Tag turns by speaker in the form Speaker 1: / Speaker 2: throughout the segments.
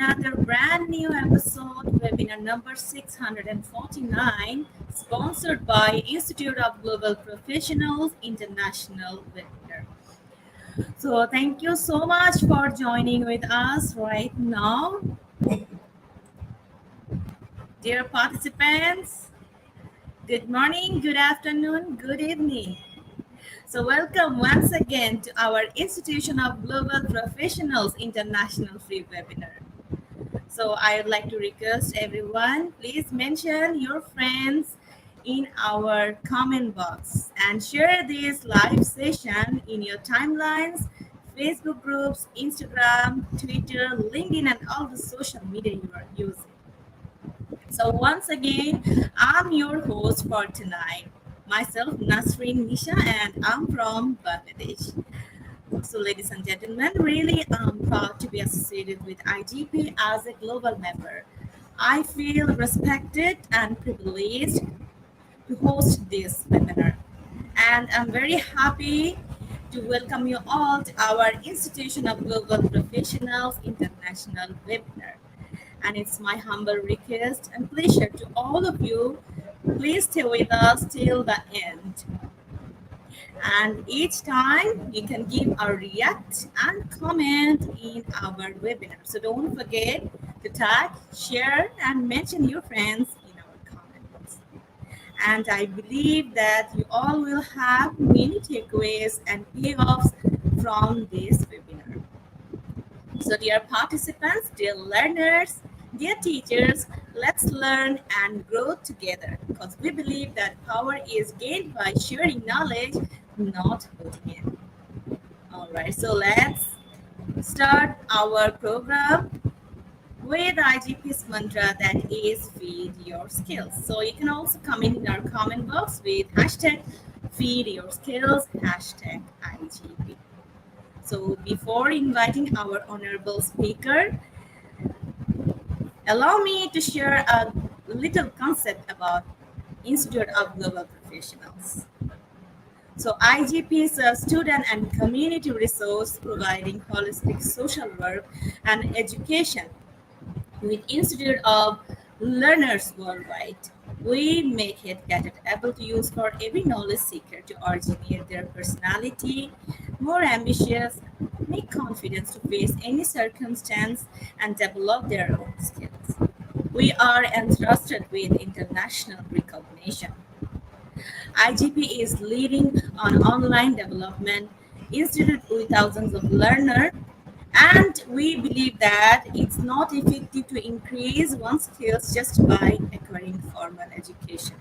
Speaker 1: another brand new episode, webinar number 649, sponsored by Institute of Global Professionals International Webinar. So thank you so much for joining with us right now. Dear participants, good morning, good afternoon, good evening. So welcome once again to our Institution of Global Professionals International Free Webinar. So I would like to request everyone, please mention your friends in our comment box and share this live session in your timelines, Facebook groups, Instagram, Twitter, LinkedIn, and all the social media you are using. So once again, I'm your host for tonight. Myself, Nasreen Nisha, and I'm from Bangladesh. So, ladies and gentlemen, really I'm proud to be associated with IGP as a global member. I feel respected and privileged to host this webinar. And I'm very happy to welcome you all to our Institution of Global Professionals International webinar. And it's my humble request and pleasure to all of you, please stay with us till the end. And each time you can give a react and comment in our webinar. So don't forget to tag, share, and mention your friends in our comments. And I believe that you all will have many takeaways and payoffs from this webinar. So dear participants, dear learners, dear teachers, let's learn and grow together because we believe that power is gained by sharing knowledge, not holding it. All right, so let's start our program with IGP's mantra that is feed your skills. So you can also comment in our comment box with hashtag feed your skills, hashtag IGP. So before inviting our honorable speaker, allow me to share a little concept about Institute of Global Professionals. So IGP is a student and community resource providing holistic social work and education with Institute of Learners worldwide. We make it gadgetable to use for every knowledge seeker to originate their personality, more ambitious, make confidence to face any circumstance, and develop their own skills. We are entrusted with international recognition. IGP is leading on online development institute with thousands of learners, and we believe that it's not effective to increase one's skills just by acquiring formal education.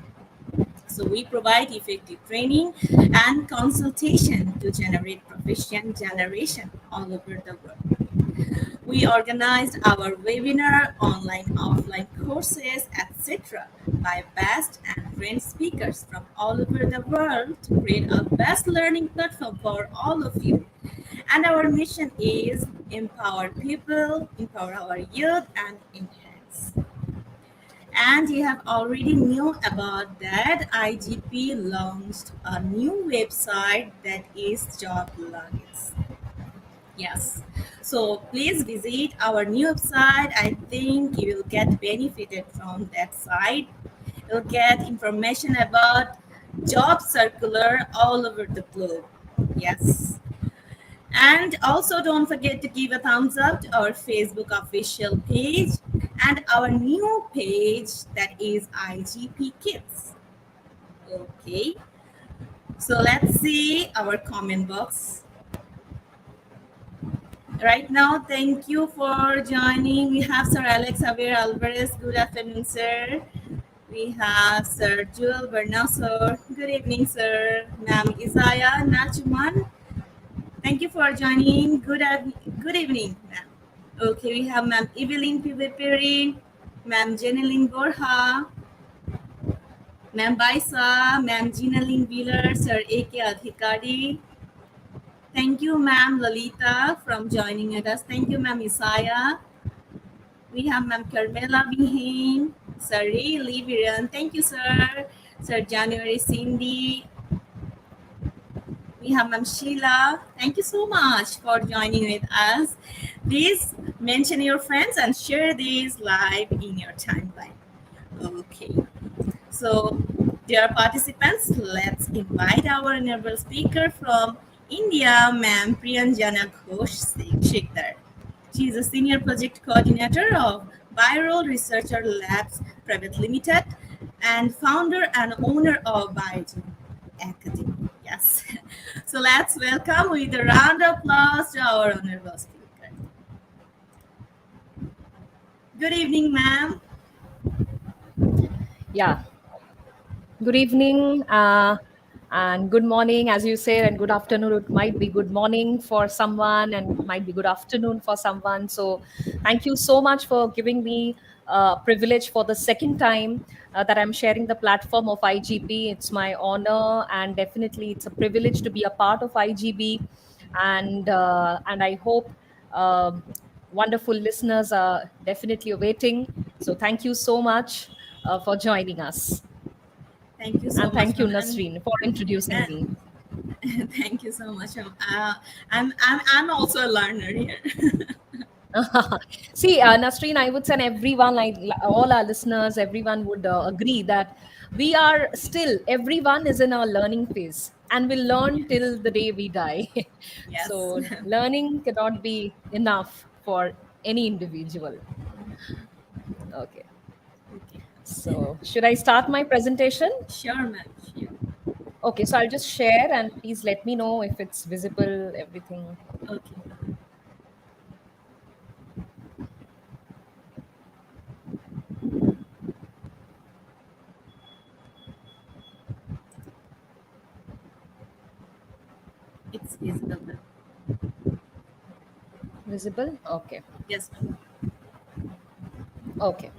Speaker 1: So we provide effective training and consultation to generate proficient generation all over the world. We organized our webinar, online, offline courses, etc. by best and trained speakers from all over the world to create a best learning platform for all of you. And our mission is empower people, empower our youth, and enhance. And you have already knew about that. IGP launched a new website that is Job Logins. Yes. So please visit our new website. I think you will get benefited from that site. You'll get information about job circular all over the globe. Yes. And also don't forget to give a thumbs up to our Facebook official page and our new page that is IGP Kids. Okay. So let's see our comment box. Right now, thank you for joining. We have Sir Alex Javier Alvarez. Good afternoon, sir. We have Sir Joel Bernasor. Good evening, sir. Ma'am Isaiah Nachuman. Thank you for joining. Good evening, ma'am. Okay, we have Ma'am Evelyn Pivipiri, Ma'am Jeneline Borja, Ma'am Baisa, Ma'am Ginaline Wheeler, Sir A.K. Adhikari. Thank you, Ma'am Lalita, from joining us. Thank you, Ma'am Isaiah. We have Ma'am Carmela Bihin, Sir Ray Liviran. Thank you, sir. Sir January Cindy. We have Ma'am Sheila. Thank you so much for joining with us. This Mention your friends and share these live in your timeline. Okay. So, dear participants, let's invite our honorable speaker from India, Ma'am Priyanjana Ghosh Shikdar. She is a senior project coordinator of Viral Researcher Labs Private Limited and founder and owner of Biogen Academy. Yes. So let's welcome with a round of applause to our honorable speaker. Good evening, ma'am.
Speaker 2: Yeah, good evening and good morning, as you said, and good afternoon. It might be good morning for someone and might be good afternoon for someone. So, thank you so much for giving me privilege for the second time that I'm sharing the platform of IGP. It's my honor, and definitely it's a privilege to be a part of IGB, and I hope wonderful listeners are definitely waiting. So, thank you so much for joining us.
Speaker 1: Thank you so
Speaker 2: And
Speaker 1: much,
Speaker 2: thank you,
Speaker 1: ma'am.
Speaker 2: Nasreen, for introducing me.
Speaker 1: And thank you so much. I'm also a learner here.
Speaker 2: See, Nasreen, I would say, and everyone, all our listeners, everyone would agree that we are still, everyone is in our learning phase and will learn till the day we die.
Speaker 1: Yes.
Speaker 2: So, learning cannot be enough for any individual. Okay.
Speaker 1: Okay.
Speaker 2: So, should I start my presentation?
Speaker 1: Sure, ma'am. Sure.
Speaker 2: Okay, so I'll just share and please let me know if it's visible, everything.
Speaker 1: Okay. It's visible, ma'am.
Speaker 2: Visible? Okay.
Speaker 1: Yes, ma'am.
Speaker 2: Okay.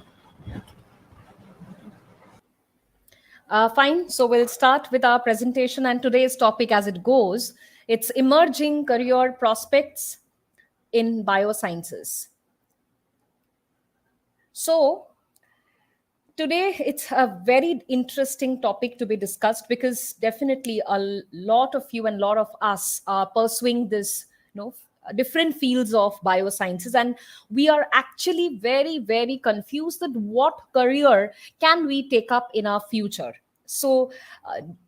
Speaker 2: Fine. So we'll start with our presentation and today's topic as it goes. It's emerging career prospects in biosciences. So today it's a very interesting topic to be discussed because definitely a lot of you and a lot of us are pursuing this, different fields of biosciences, and we are actually very very confused that what career can we take up in our future. So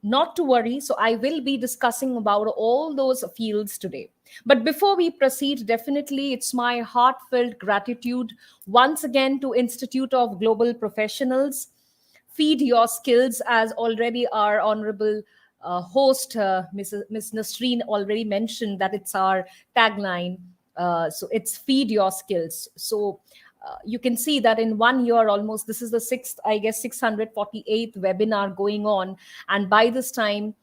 Speaker 2: not to worry, so I will be discussing about all those fields today. But before we proceed, definitely it's my heartfelt gratitude once again to Institute of Global Professionals. Feed your skills, as already our honorable host, Ms. Nasreen, already mentioned that it's our tagline. So it's feed your skills. So you can see that in 1 year almost, this is the sixth, I guess, 648th webinar going on. And by this time,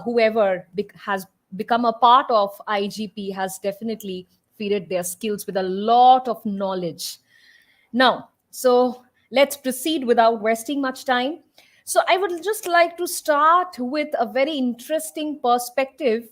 Speaker 2: whoever has become a part of IGP has definitely feeded their skills with a lot of knowledge. Now, so let's proceed without wasting much time. So I would just like to start with a very interesting perspective,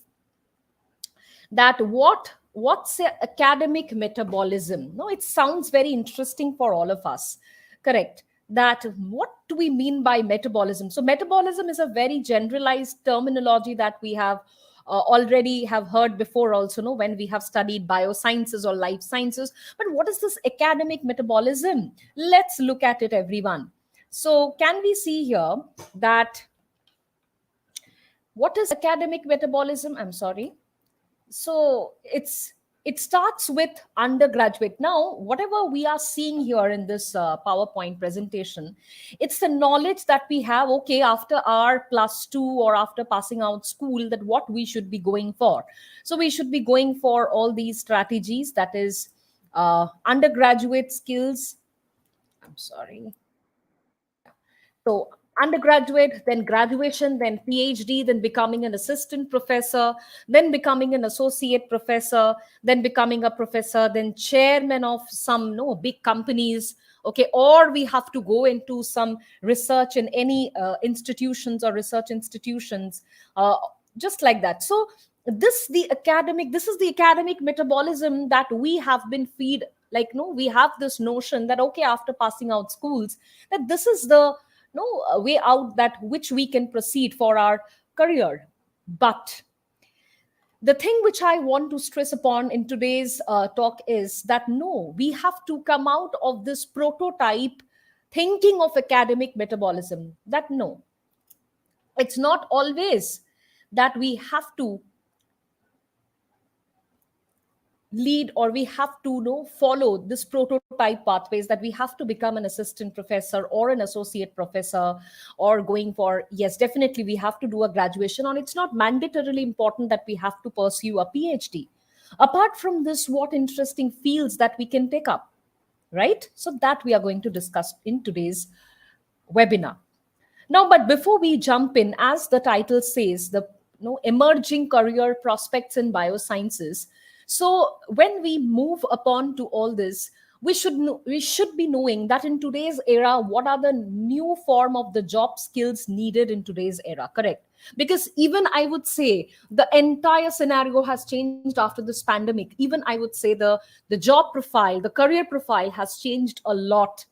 Speaker 2: that what's academic metabolism. No, it sounds very interesting for all of us, correct? That what do we mean by metabolism? So metabolism is a very generalized terminology that we have already have heard before also, no, when we have studied biosciences or life sciences. But what is this academic metabolism? Let's look at it, everyone. So can we see here that what is academic metabolism? I'm sorry. So it starts with undergraduate. Now whatever we are seeing here in this PowerPoint presentation, it's the knowledge that we have, okay, after our +2 or after passing out school, that what we should be going for. So we should be going for all these strategies, that is undergraduate skills. I'm sorry. So undergraduate, then graduation, then PhD, then becoming an assistant professor, then becoming an associate professor, then becoming a professor, then chairman of some, no, big companies. Okay, or we have to go into some research in any institutions or research institutions, just like that. So this is the academic metabolism that we have been feed. Like, no, we have this notion that, okay, after passing out schools, that this is the no way out that which we can proceed for our career. But The thing which I want to stress upon in today's talk is that no, we have to come out of this prototype thinking of academic metabolism. That no, it's not always that we have to lead, or we have to know follow this prototype pathways, that we have to become an assistant professor or an associate professor, or going for, yes, definitely we have to do a graduation, or it's not mandatorily important that we have to pursue a PhD. Apart from this, what interesting fields that we can take up, right? So that we are going to discuss in today's webinar. Now, but before we jump in, as the title says, the emerging career prospects in biosciences. So when we move upon to all this, we should be knowing that in today's era, what are the new form of the job skills needed in today's era, correct? Because even I would say the entire scenario has changed after this pandemic. Even I would say the job profile, the career profile has changed a lot.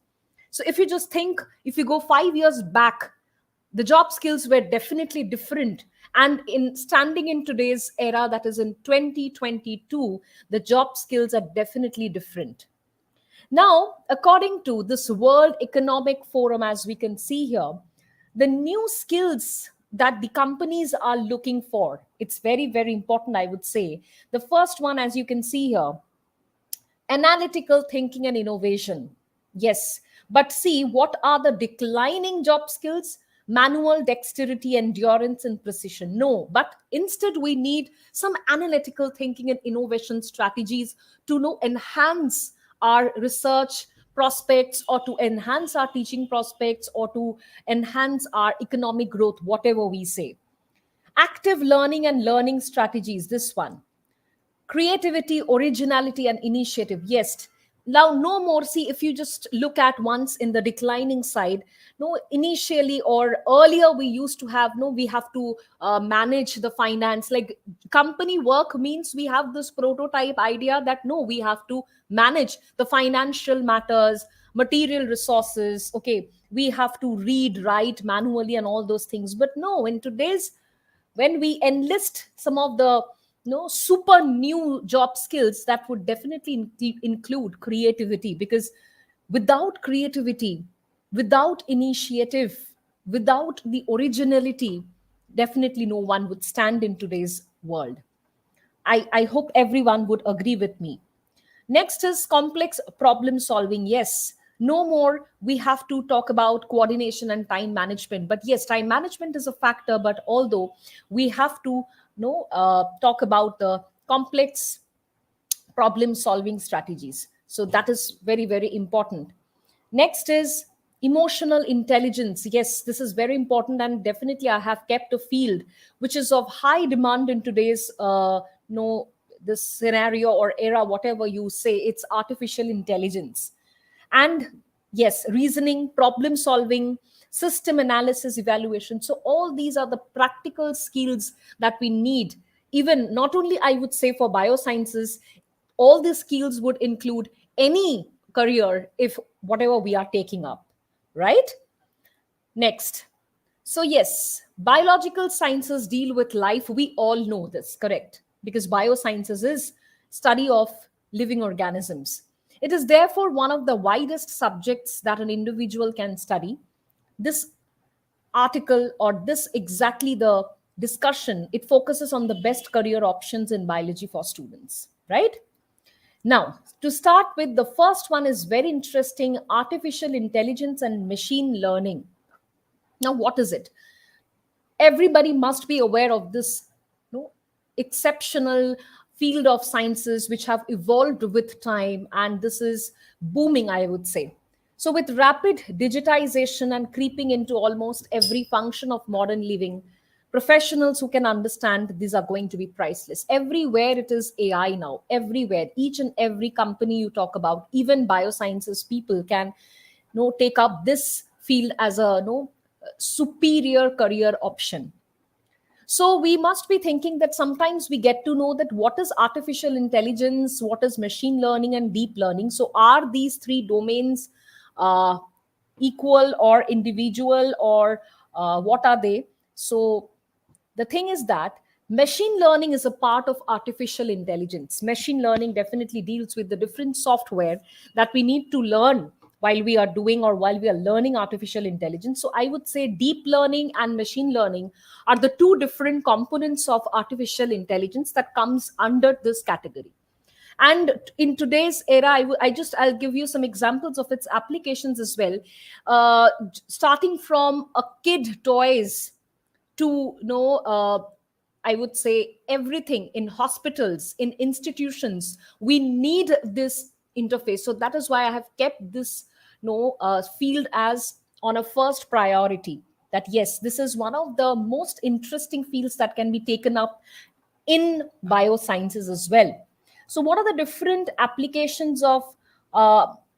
Speaker 2: So if you just think, if you go 5 years back, the job skills were definitely different. And in standing in today's era, that is in 2022, the job skills are definitely different. Now, according to this World Economic Forum, as we can see here, the new skills that the companies are looking for, it's very, very important, I would say. The first one, as you can see here, analytical thinking and innovation. Yes, but see, what are the declining job skills? Manual dexterity, endurance, and precision. No, but instead we need some analytical thinking and innovation strategies to know enhance our research prospects, or to enhance our teaching prospects, or to enhance our economic growth, whatever we say. Active learning and learning strategies, this one. Creativity, originality, and initiative. Yes, now no more. See, if you just look at once in the declining side, no, initially or earlier we used to have, no, we have to manage the finance, like company work means we have this prototype idea that no, we have to manage the financial matters, material resources, okay, we have to read, write manually and all those things. But no, in today's, when we enlist some of the super new job skills, that would definitely include creativity. Because without creativity, without initiative, without the originality, definitely no one would stand in today's world. I hope everyone would agree with me. Next is complex problem solving. Yes, no more we have to talk about coordination and time management. But yes, time management is a factor. But although we have to talk about the complex problem solving strategies. So that is very, very important. Next is emotional intelligence. Yes, this is very important, and definitely I have kept a field which is of high demand in today's no this scenario or era, whatever you say. It's artificial intelligence. And yes, reasoning, problem solving, system analysis, evaluation. So all these are the practical skills that we need. Even not only I would say for biosciences, all these skills would include any career, if whatever we are taking up, right? Next. So yes, biological sciences deal with life. We all know this, correct? Because biosciences is study of living organisms. It is therefore one of the widest subjects that an individual can study. This article, or this exactly the discussion, it focuses on the best career options in biology for students, right? Now, to start with, the first one is very interesting: artificial intelligence and machine learning. Now, what is it? Everybody must be aware of this exceptional field of sciences which have evolved with time, and this is booming, I would say. So with rapid digitization and creeping into almost every function of modern living, professionals who can understand these are going to be priceless. Everywhere it is AI now, everywhere, each and every company you talk about, even biosciences people can take up this field as a superior career option. So we must be thinking that sometimes we get to know that what is artificial intelligence, what is machine learning and deep learning. So are these three domains uh, equal or individual, or what are they? So the thing is that Machine learning is a part of artificial intelligence. Machine learning definitely deals with the different software that we need to learn while we are doing or while we are learning artificial intelligence. So I would say deep learning and machine learning are the two different components of artificial intelligence that comes under this category. And in today's era, I'll give you some examples of its applications as well. Starting from a kid toys to I would say everything in hospitals, in institutions, we need this interface. So that is why I have kept this field as on a first priority, that yes, this is one of the most interesting fields that can be taken up in biosciences as well. So, what are the different applications of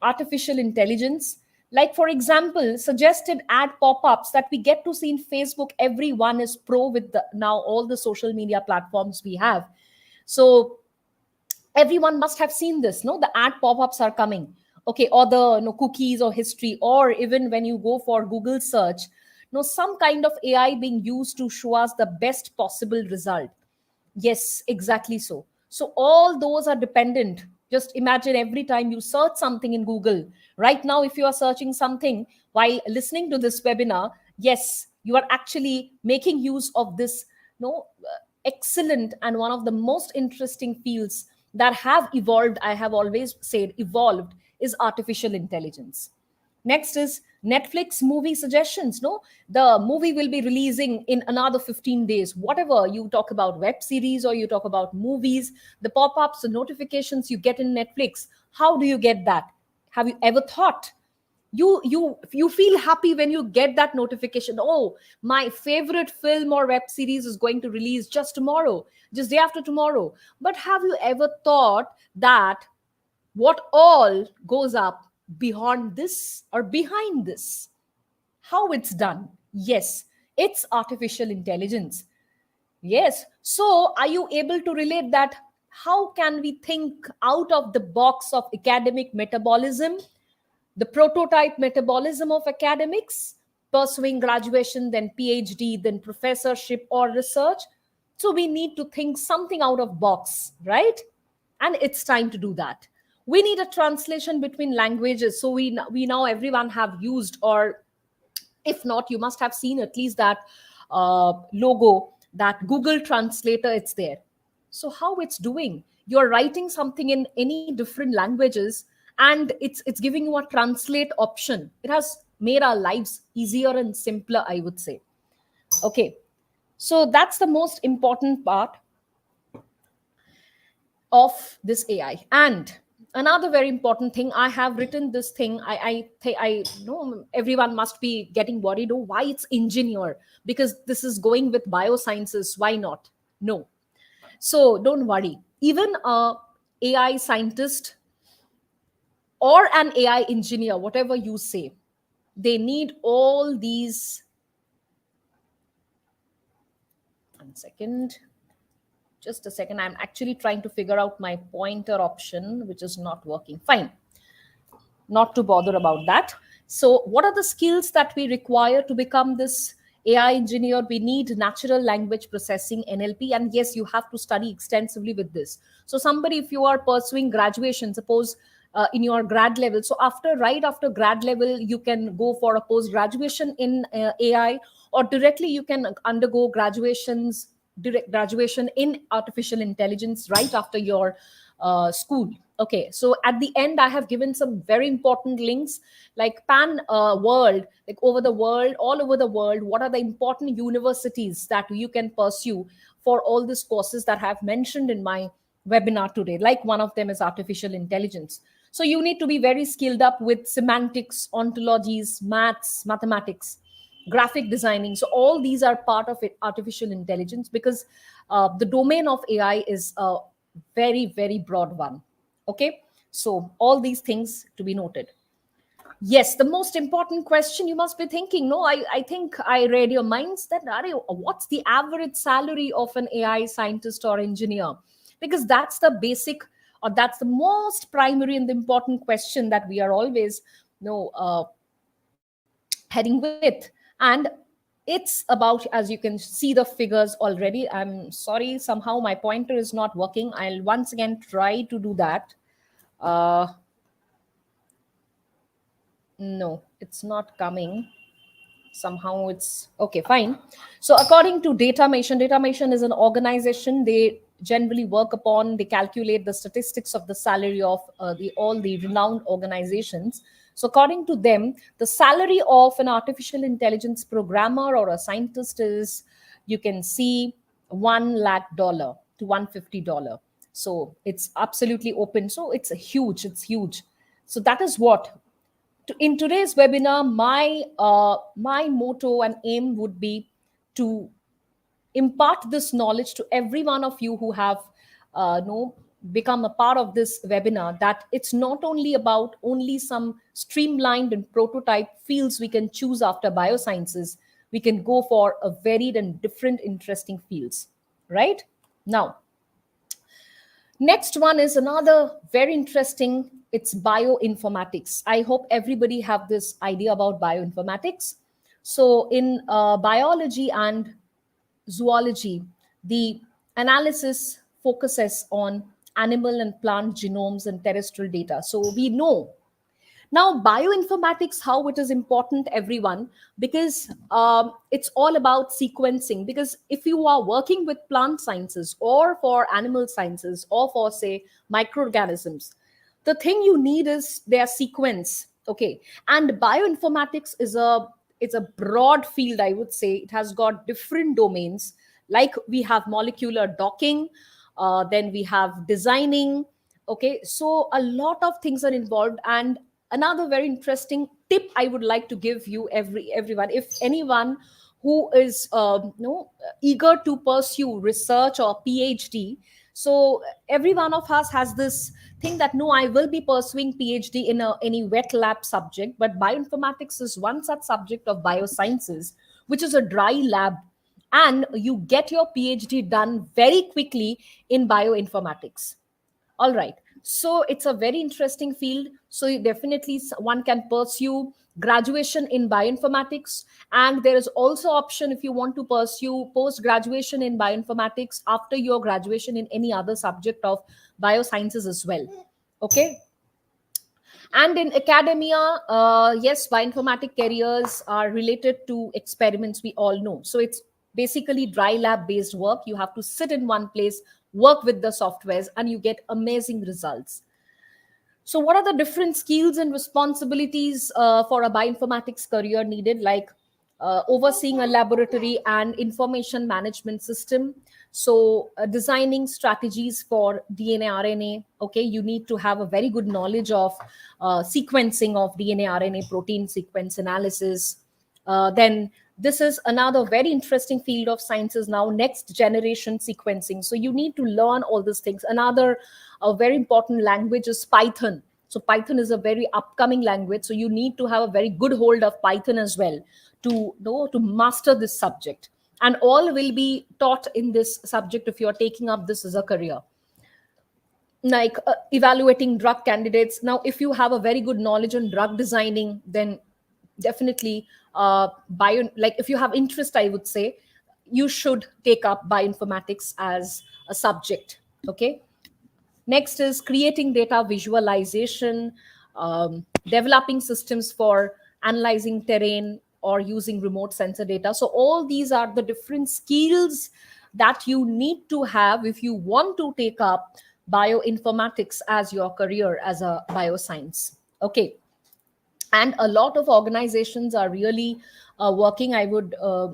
Speaker 2: artificial intelligence? Like, for example, suggested ad pop ups that we get to see in Facebook. Everyone is pro with now all the social media platforms we have. So, everyone must have seen this, no? The ad pop ups are coming. Okay, or the cookies or history, or even when you go for Google search, some kind of AI being used to show us the best possible result. Yes, exactly so. So all those are dependent. Just imagine every time you search something in Google. Right now, if you are searching something while listening to this webinar, yes, you are actually making use of this excellent and one of the most interesting fields that have evolved. I have always said evolved is artificial intelligence. Next is Netflix movie suggestions. No, the movie will be releasing in another 15 days. Whatever you talk about web series or you talk about movies, the pop ups, the notifications you get in Netflix, how do you get that? Have you ever thought? You feel happy when you get that notification. Oh, my favorite film or web series is going to release just tomorrow, just day after tomorrow. But have you ever thought that what all goes up beyond this or behind this? How it's done? Yes, it's artificial intelligence. Yes. So, are you able to relate that? How can we think out of the box of academic metabolism, the prototype metabolism of academics, pursuing graduation, then PhD, then professorship or research? So, we need to think something out of box, right? And it's time to do that. We need a translation between languages. So, we now everyone have used, or if not, you must have seen at least that logo, that Google translator. It's there. So how it's doing, you're writing something in any different languages, and it's giving you a translate option. It has made our lives easier and simpler, I would say. Okay, so that's the most important part of this AI. And another very important thing, I have written this thing. I know everyone must be getting worried. Oh, why it's engineer? Because this is going with biosciences. Why not? No. So don't worry. Even a AI scientist or an AI engineer, whatever you say, they need all these. One second. Just a second. I'm actually trying to figure out my pointer option, which is not working. Fine, not to bother about that. So, what are the skills that we require to become this AI engineer? We need natural language processing, NLP, and yes, you have to study extensively with this. So, somebody, if you are pursuing graduation, suppose in your grad level, so right after grad level, you can go for a post graduation in AI, or directly you can undergo direct graduation in artificial intelligence right after your school. Okay, so at the end, I have given some very important links, like pan world, like over the world, all over the world, what are the important universities that you can pursue for all these courses that I have mentioned in my webinar today. Like one of them is artificial intelligence. So you need to be very skilled up with semantics, ontologies, maths, mathematics, graphic designing. So all these are part of it, artificial intelligence, because the domain of AI is a very, very broad one. Okay, so all these things to be noted. Yes, the most important question you must be thinking. No, I think I read your minds that what's the average salary of an AI scientist or engineer? Because that's the basic, or that's the most primary and the important question that we are always heading with. And It's about, as you can see the figures already. I'm sorry, somehow my pointer is not working. I'll once again try to do that. uh no, it's not coming. Somehow it's okay, fine. So according to data mation is an organization. They generally work upon, they calculate the statistics of the salary of the all the renowned organizations. So according to them, the salary of an artificial intelligence programmer or a scientist is, you can see, 1 lakh dollar to $150. So it's absolutely open, so it's huge. So that is what, in today's webinar, my motto and aim would be to impart this knowledge to every one of you who have know become a part of this webinar, that it's not only about only some streamlined and prototype fields we can choose after biosciences. We can go for a varied and different interesting fields, right? Now, next one is another very interesting. It's bioinformatics. I hope everybody have this idea about bioinformatics. So in biology and zoology, the analysis focuses on animal and plant genomes and terrestrial data. So we know now bioinformatics, how it is important, everyone, because it's all about sequencing. Because if you are working with plant sciences or for animal sciences or for, say, microorganisms, the thing you need is their sequence. Okay. And bioinformatics is a, it's a broad field, I would say. It has got different domains. Like we have molecular docking, then we have designing. Okay, so a lot of things are involved. And another very interesting tip I would like to give you, everyone, if anyone who is eager to pursue research or PhD. So every one of us has this thing that, no, I will be pursuing PhD in any wet lab subject, but bioinformatics is one such subject of biosciences, which is a dry lab, and you get your PhD done very quickly in bioinformatics. All right. So it's a very interesting field. So definitely one can pursue graduation in bioinformatics. And there is also option if you want to pursue post graduation in bioinformatics after your graduation in any other subject of biosciences as well. Okay. And in academia, yes, bioinformatic careers are related to experiments, we all know. So it's basically dry lab based work. You have to sit in one place, work with the softwares, and you get amazing results. So, what are the different skills and responsibilities for a bioinformatics career needed? Like overseeing a laboratory and information management system. So, designing strategies for DNA, RNA. Okay, you need to have a very good knowledge of sequencing of DNA, RNA, protein sequence analysis. Then this is another very interesting field of sciences now, next generation sequencing. So you need to learn all these things. Another a very important language is Python. So Python is a very upcoming language, so you need to have a very good hold of Python as well to know to master this subject. And all will be taught in this subject if you are taking up this as a career. Like evaluating drug candidates. Now if you have a very good knowledge on drug designing, then definitely like if you have interest, I would say you should take up bioinformatics as a subject. Okay. Next is creating data visualization, developing systems for analyzing terrain or using remote sensor data. So all these are the different skills that you need to have if you want to take up bioinformatics as your career as a bioscience. Okay. And a lot of organizations are really working. I would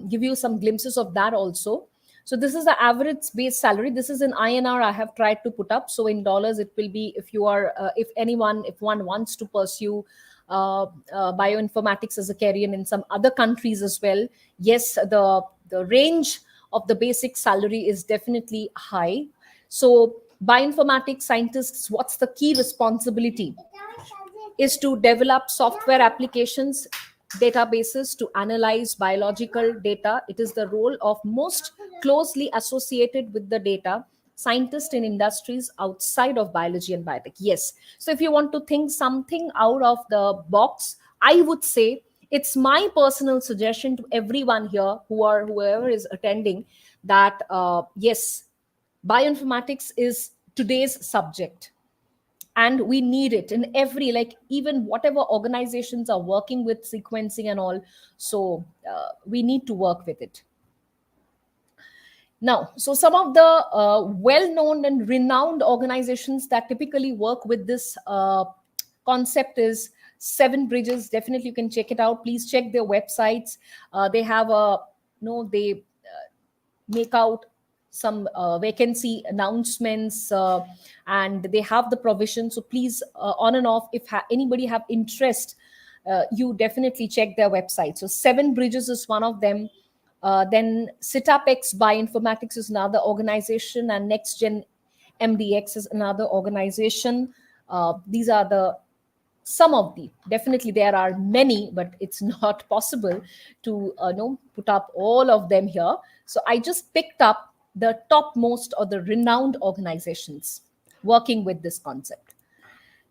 Speaker 2: give you some glimpses of that also. So this is the average base salary. This is in INR. I have tried to put up. So in dollars it will be, if you are if one wants to pursue bioinformatics as a career in some other countries as well, yes, the range of the basic salary is definitely high. So bioinformatics scientists, what's the key responsibility is to develop software applications, databases to analyze biological data. It is the role of most closely associated with the data scientists in industries outside of biology and biotech. Yes. So if you want to think something out of the box, I would say It's my personal suggestion to everyone here, whoever is attending, that yes, bioinformatics is today's subject, and we need it in every, like, even whatever organizations are working with sequencing and all. So we need to work with it. Now, so some of the well-known and renowned organizations that typically work with this concept is Seven Bridges. Definitely, you can check it out. Please check their websites. They have a, they make out some vacancy announcements, and they have the provision. So please, on and off, if anybody have interest, you definitely check their website. So Seven Bridges is one of them. Then Citapex Bioinformatics is another organization, and NextGen MDX is another organization. These are the some of the, definitely there are many, but it's not possible to put up all of them here. So I just picked up the topmost or the renowned organizations working with this concept.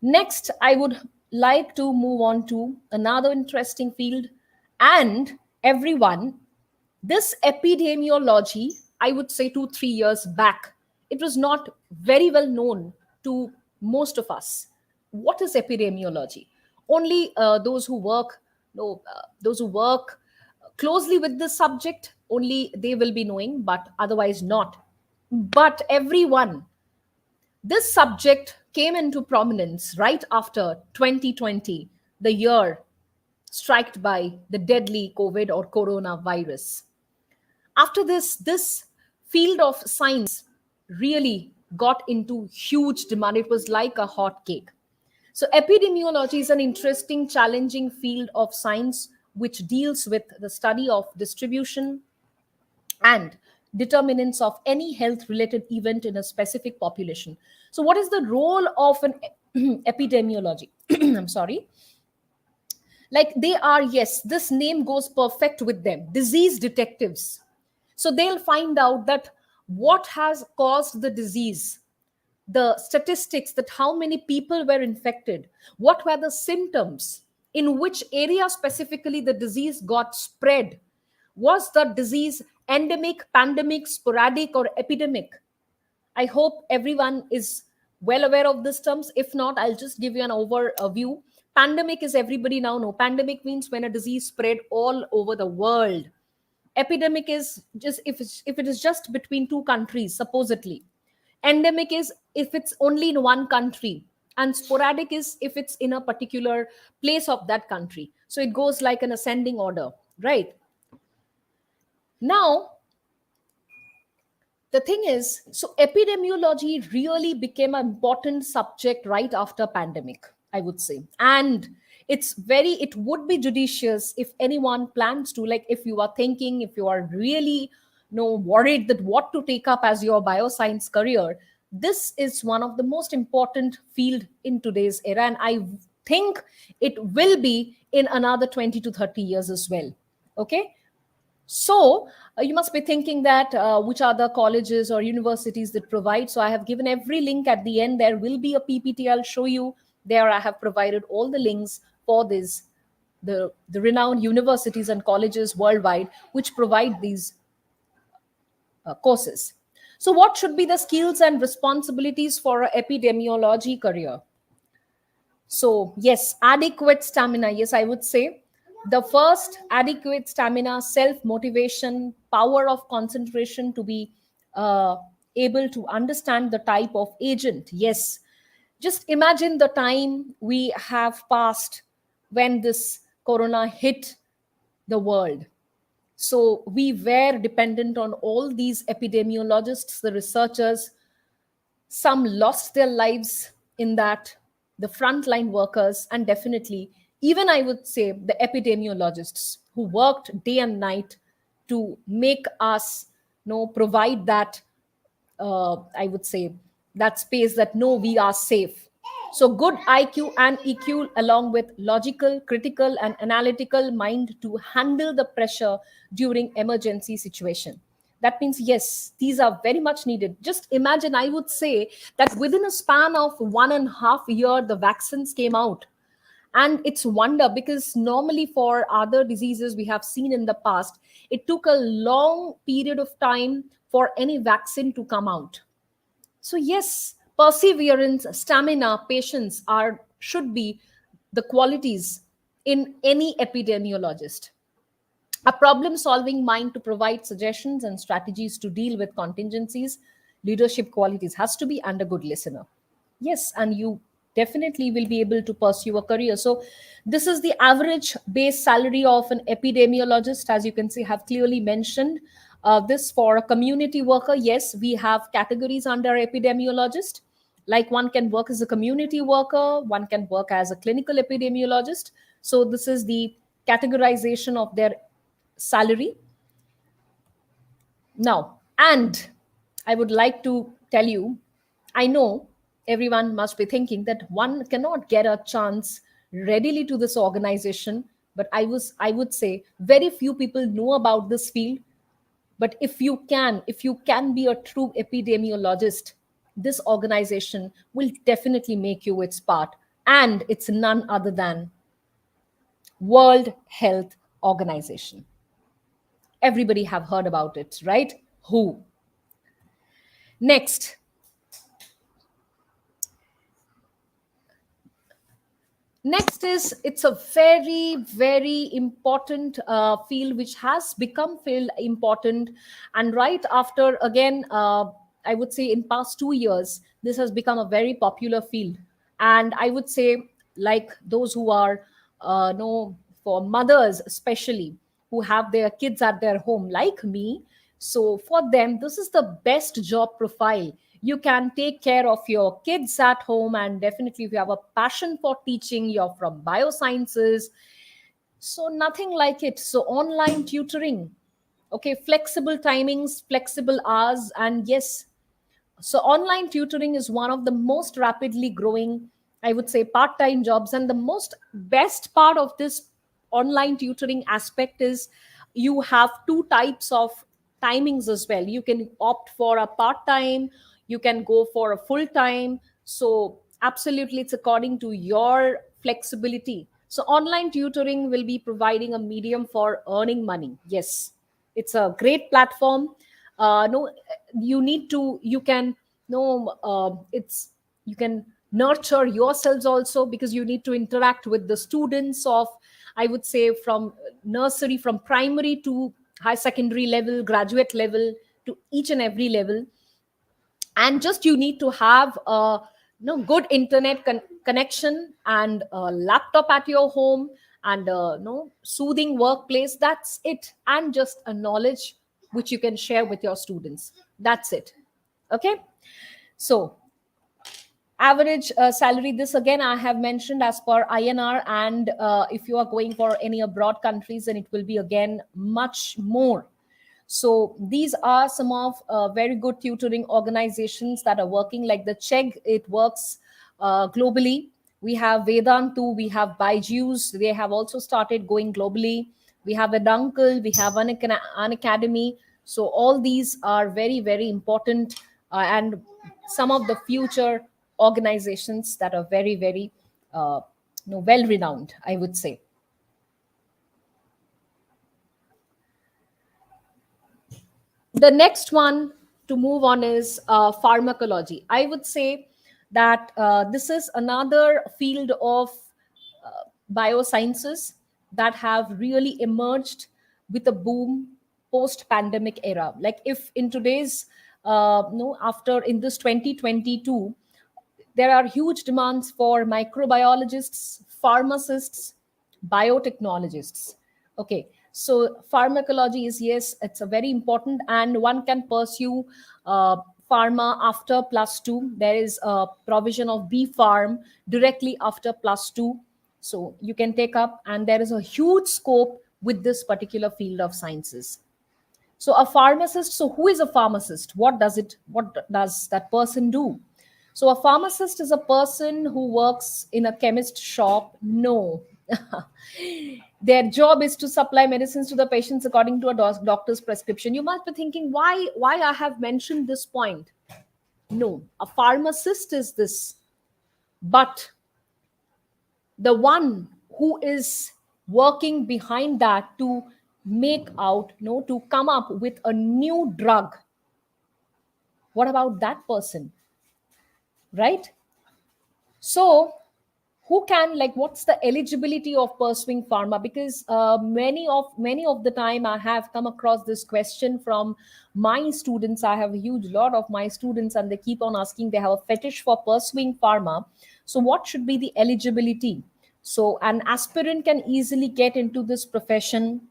Speaker 2: Next, I would like to move on to another interesting field. And everyone, this epidemiology, I would say 2 3 years back, it was not very well known to most of us. What is epidemiology? Only those who work, no, those who work closely with this subject, only they will be knowing, but otherwise not. But everyone, this subject came into prominence right after 2020, the year struck by the deadly COVID or coronavirus. After this field of science really got into huge demand. It was like a hot cake. So epidemiology is an interesting, challenging field of science which deals with the study of distribution and determinants of any health related event in a specific population. So what is the role of an epidemiology? I'm sorry. Like, they are, yes, this name goes perfect with them, disease detectives. So they'll find out that what has caused the disease, the statistics, that how many people were infected, what were the symptoms, in which area specifically the disease got spread, was the disease endemic, pandemic, sporadic, or epidemic. I hope everyone is well aware of these terms. If not, I'll just give you an overview. Pandemic is, everybody now know. Pandemic means when a disease spread all over the world. Epidemic is just if it is just between two countries, supposedly. Endemic is if it's only in one country. And sporadic is if it's in a particular place of that country. So it goes like an ascending order, right? Now, the thing is, so epidemiology really became an important subject right after pandemic, I would say. And it would be judicious if anyone plans to, like, if you are thinking, if you are really worried that what to take up as your bioscience career, this is one of the most important field in today's era, and I think it will be in another 20 to 30 years as well. Okay. So you must be thinking that which are the colleges or universities that provide. So I have given every link at the end. There will be a PPT. I'll show you there. I have provided all the links for this, the renowned universities and colleges worldwide which provide these courses. So what should be the skills and responsibilities for an epidemiology career? So, yes, adequate stamina. Yes, I would say the first, adequate stamina, self motivation, power of concentration to be uh, able to understand the type of agent. Yes, just imagine the time we have passed when this corona hit the world. So, we were dependent on all these epidemiologists, the researchers. Some lost their lives in that, the frontline workers, and definitely, even I would say, the epidemiologists who worked day and night to make us provide that, I would say, that space that no, we are safe. So good IQ and EQ, along with logical, critical, and analytical mind to handle the pressure during emergency situation. That means, yes, these are very much needed. Just imagine, I would say that within a span of 1.5 years, the vaccines came out, And it's wonder because normally for other diseases we have seen in the past, it took a long period of time for any vaccine to come out. So yes, perseverance, stamina, patience are should be the qualities in any epidemiologist. A problem solving mind to provide suggestions and strategies to deal with contingencies. Leadership qualities has to be, and a good listener. Yes, and you definitely will be able to pursue a career. So this is the average base salary of an epidemiologist, as you can see, have clearly mentioned. This for a community worker, yes, we have categories under epidemiologist. Like one can work as a community worker, one can work as a clinical epidemiologist. So this is the categorization of their salary. Now, and I would like to tell you, I know everyone must be thinking that one cannot get a chance readily to this organization, but I would say very few people know about this field. But if you can be a true epidemiologist, this organization will definitely make you its part. And it's none other than World Health Organization. Everybody have heard about it, right? Who? Next, next is it's a very very important field which has become field important, and right after again, I would say in past 2 years this has become a very popular field. And I would say, like those who are no, for mothers especially, who have their kids at their home like me, so for them this is the best job profile. You can take care of your kids at home, and definitely if you have a passion for teaching, you're from biosciences, so nothing like it. So online tutoring, okay, flexible timings, flexible hours, and yes, so online tutoring is one of the most rapidly growing, I would say, part-time jobs. And the most best part of this online tutoring aspect is you have two types of timings as well. You can opt for a part-time, you can go for a full-time. So absolutely it's according to your flexibility. So online tutoring will be providing a medium for earning money. Yes, it's a great platform. No, you need to, you can, no, it's, you can nurture yourselves also, because you need to interact with the students of, I would say, from nursery, from primary to high secondary level, graduate level, to each and every level. And just you need to have a, good internet connection and a laptop at your home, and a, soothing workplace. That's it. And just a knowledge which you can share with your students. That's it. Okay. So average salary, this again I have mentioned as per INR. And if you are going for any abroad countries, then it will be again much more. So these are some of very good tutoring organizations that are working, like the Czech, it works globally. We have Vedantu, we have Byju's, they have also started going globally. We have Vedankal, we have an academy. So all these are very, very important, and some of the future organizations that are very, very well renowned, I would say. The next one to move on is pharmacology. I would say that this is another field of biosciences that have really emerged with a boom post pandemic era. Like if in today's no, after in this 2022, there are huge demands for microbiologists, pharmacists, biotechnologists. Okay, so pharmacology is, yes, it's a very important, and one can pursue pharma after plus two. There is a provision of B Farm directly after plus two. So you can take up, and there is a huge scope with this particular field of sciences. So a pharmacist, so who is a pharmacist? What does that person do? So a pharmacist is a person who works in a chemist shop. No. Their job is to supply medicines to the patients according to a doctor's prescription. You must be thinking, why I have mentioned this point. No, a pharmacist is this. But the one who is working behind that to make out, to come up with a new drug, what about that person, right? So who can, like, what's the eligibility of pursuing pharma? Because many of the time I have come across this question from my students. I have a huge lot of my students, and they keep on asking, they have a fetish for pursuing pharma. So what should be the eligibility? So an aspirant can easily get into this profession,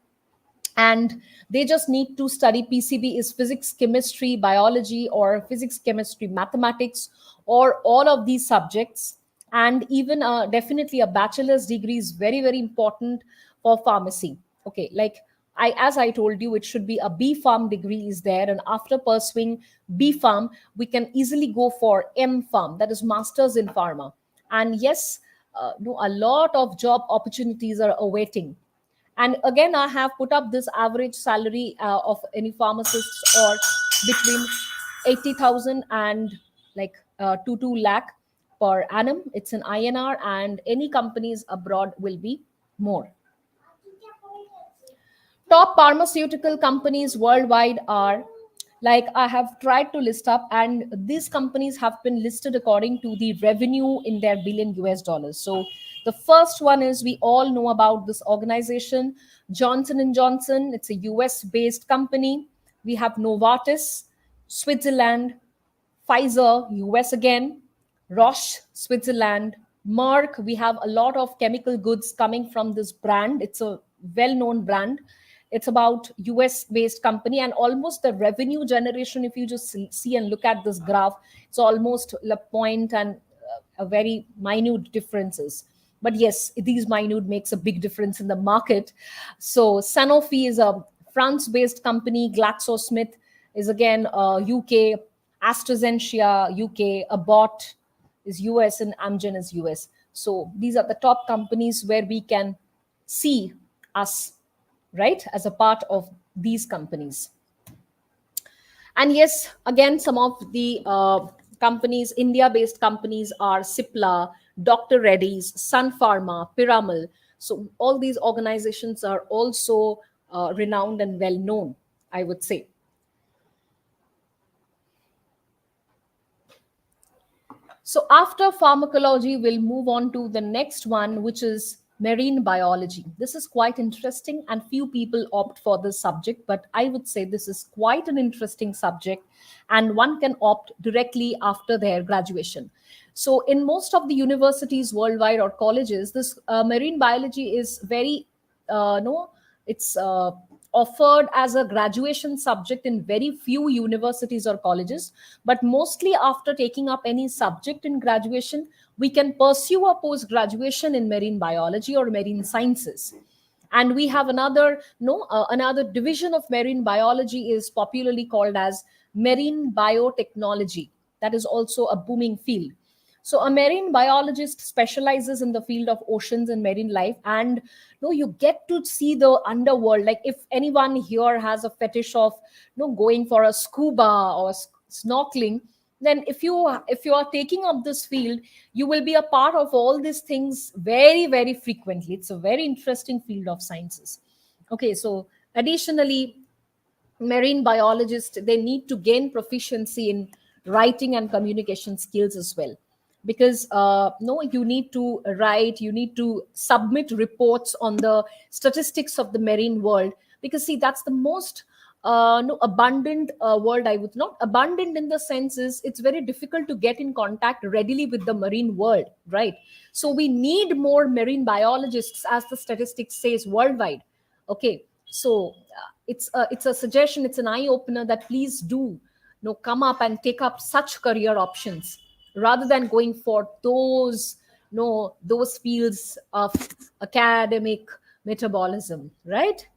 Speaker 2: and they just need to study. PCB is physics, chemistry, biology, or physics, chemistry, mathematics, or all of these subjects. And even definitely a bachelor's degree is very, very important for pharmacy. Okay, like, as I told you, it should be a B Pharm degree is there, and after pursuing B Pharm, we can easily go for M Pharm, that is Masters in Pharma. And yes, no, a lot of job opportunities are awaiting. And again, I have put up this average salary of any pharmacists, or between 80,000 and like 2 lakh per annum. It's an INR, and any companies abroad will be more. Top pharmaceutical companies worldwide are, like, I have tried to list up, and these companies have been listed according to the revenue in their billion US dollars. So the first one is, we all know about this organization, Johnson and Johnson. It's a US based company. We have Novartis, Switzerland; Pfizer, US again; Roche, Switzerland; Merck. We have a lot of chemical goods coming from this brand. It's a well known brand. It's about US based company, and almost the revenue generation, if you just see and look at this graph, it's almost a point, and a very minute differences. But yes, these minute makes a big difference in the market. So Sanofi is a France based company. GlaxoSmith is again UK. AstraZeneca UK, Abbott is US, and Amgen is US. So these are the top companies where we can see us, right, as a part of these companies. And yes, again, some of the companies, India based companies, are Cipla, Dr. Reddy's, Sun Pharma, Piramal. So all these organizations are also renowned and well known, I would say. So after pharmacology, we'll move on to the next one, which is marine biology. This is quite interesting, and few people opt for this subject, but I would say this is quite an interesting subject, and one can opt directly after their graduation. So in most of the universities worldwide, or colleges, this marine biology is very, no, it's offered as a graduation subject in very few universities or colleges. But mostly after taking up any subject in graduation, we can pursue a post graduation in marine biology or marine sciences. And we have another, no, another division of marine biology is popularly called as marine biotechnology. That is also a booming field. So a marine biologist specializes in the field of oceans and marine life, and no, you get to see the underworld. Like, if anyone here has a fetish of, going for a scuba or snorkeling, then if you are taking up this field, you will be a part of all these things very, very frequently. It's a very interesting field of sciences. Okay, so additionally, marine biologists, they need to gain proficiency in writing and communication skills as well, because no, you need to write, you need to submit reports on the statistics of the marine world. Because see, that's the most no, abundant world. I would not abundant in the sense is, it's very difficult to get in contact readily with the marine world, right? So we need more marine biologists, as the statistics says, worldwide. Okay, so it's a suggestion, it's an eye opener, that please do, come up and take up such career options, rather than going for those, those fields of academic metabolism, right?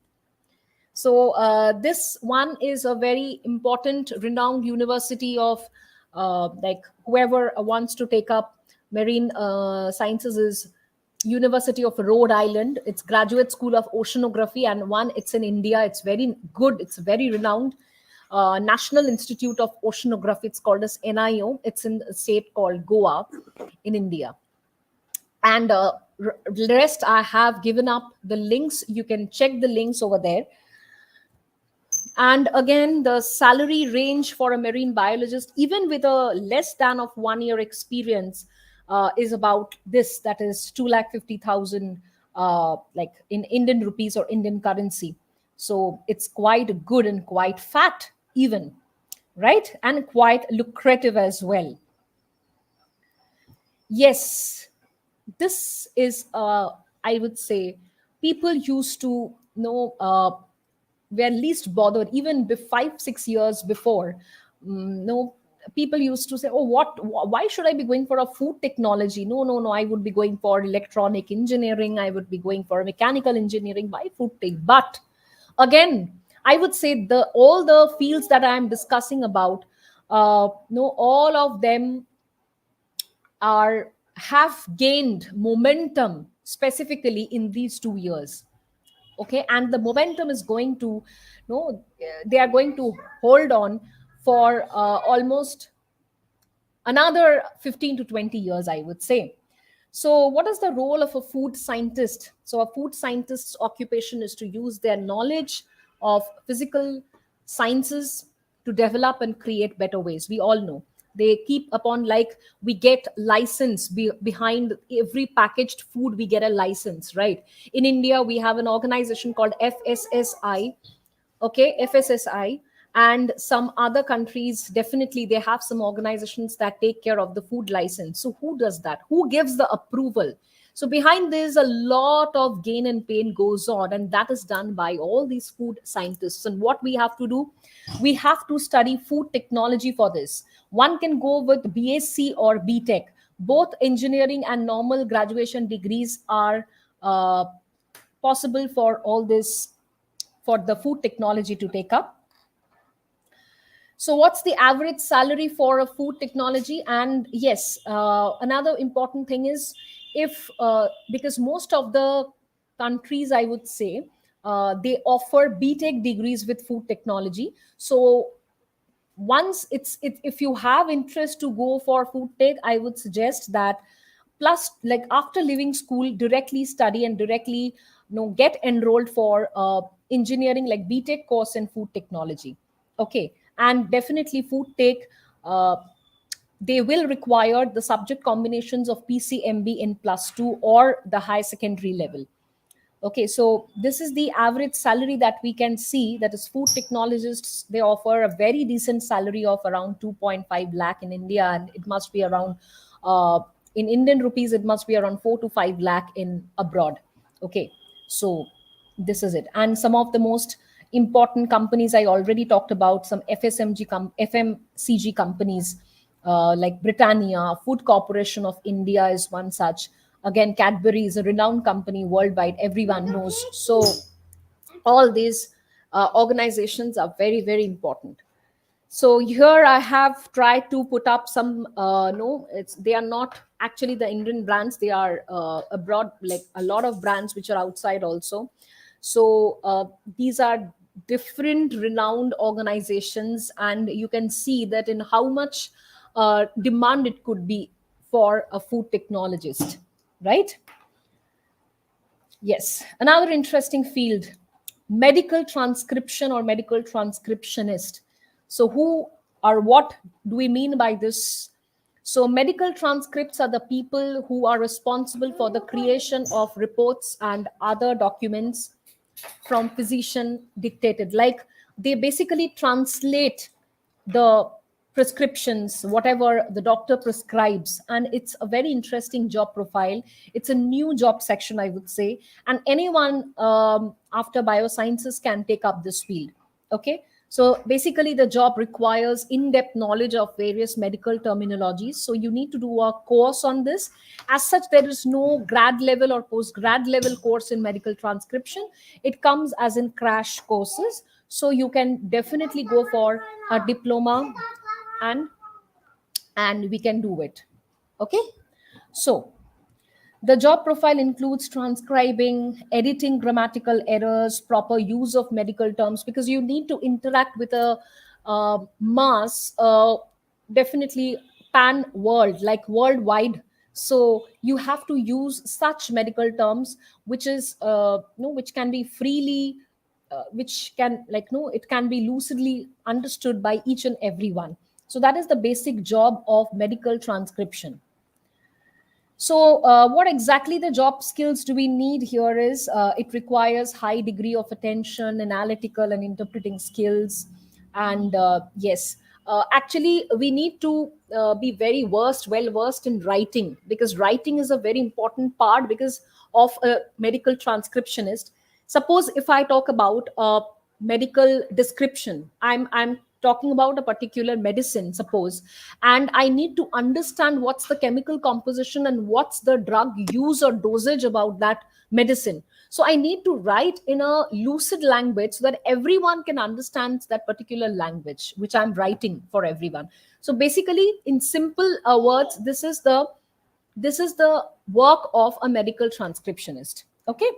Speaker 2: So this one is a very important, renowned university of, like, whoever wants to take up marine sciences is University of Rhode Island. It's Graduate School of Oceanography, and one, it's in India. It's very good. It's very renowned. National Institute of Oceanography. It's called as NIO. It's in a state called Goa in India. And rest I have given up the links. You can check the links over there. And again, the salary range for a marine biologist, even with a less than of 1 year experience, is about this, that is 2,50,000, like in Indian rupees or Indian currency. So it's quite good and quite fat, even, right? And quite lucrative as well. Yes, this is, I would say, people used to know, were least bothered even 5 6 years before. No, people used to say, oh, why should I be going for a food technology? No, no, no, I would be going for electronic engineering, I would be going for mechanical engineering. Why food tech? But again, I would say the all the fields that I am discussing about, no, all of them are have gained momentum specifically in these 2 years. Okay, and the momentum is going to, no, they are going to hold on for almost another 15 to 20 years, I would say. So what is the role of a food scientist? So a food scientist's occupation is to use their knowledge of physical sciences to develop and create better ways. We all know they keep upon, like, we get license behind every packaged food, we get a license, right? In India we have an organization called FSSI. Okay, FSSI. And some other countries, definitely they have some organizations that take care of the food license. So who does that? Who gives the approval? So behind this, a lot of gain and pain goes on, and that is done by all these food scientists. And what we have to do, we have to study food technology for this. One can go with BSc or BTech. Both engineering and normal graduation degrees are possible for all this, for the food technology to take up. So what's the average salary for a food technology? And yes, another important thing is, if because most of the countries, I would say, they offer BTech degrees with food technology. So once if you have interest to go for food tech, I would suggest that, plus, like, after leaving school, directly study and directly, get enrolled for engineering, like BTech course in food technology. Okay, and definitely food tech, uh, they will require the subject combinations of PCMB in +2 or the high secondary level. Okay, so this is the average salary that we can see, that is food technologists, they offer a very decent salary of around 2.5 lakh in India, and it must be around, in Indian rupees, it must be around 4 to 5 lakh in abroad. Okay, so this is it. And some of the most important companies I already talked about, some FMCG companies, like Britannia, Food Corporation of India is one such. Again, Cadbury is a renowned company worldwide, everyone knows. So all these organizations are very, very important. So here I have tried to put up some, no, it's, they are not actually the Indian brands, they are abroad, like a lot of brands which are outside also. So these are different renowned organizations, and you can see that in how much demand it could be for a food technologist, right? Yes, another interesting field, medical transcription or medical transcriptionist. So, who or what do we mean by this? So, medical transcripts are the people who are responsible for the creation of reports and other documents from physician dictated. Like, they basically translate the prescriptions, whatever the doctor prescribes. And it's a very interesting job profile. It's a new job section, I would say. And anyone after biosciences can take up this field. Okay. So basically, the job requires in depth knowledge of various medical terminologies. So you need to do a course on this. As such, there is no grad level or post grad level course in medical transcription. It comes as in crash courses. So you can definitely go for a diploma, and we can do it. Okay. So the job profile includes transcribing, editing grammatical errors, proper use of medical terms, because you need to interact with a mass, definitely pan world, like worldwide So you have to use such medical terms which is which can be freely which can, like, no, it can be lucidly understood by each and everyone. So that is the basic job of medical transcription. So, what exactly the job skills do we need here is it requires high degree of attention, analytical and interpreting skills, and yes, actually we need to be very well versed in writing, because writing is a very important part because of a medical transcriptionist. Suppose if I talk about a medical description, I'm talking about a particular medicine, suppose, and I need to understand what's the chemical composition and what's the drug use or dosage about that medicine. So I need to write in a lucid language so that everyone can understand that particular language which I'm writing for everyone. So basically, in simple words, this is the work of a medical transcriptionist. Okay.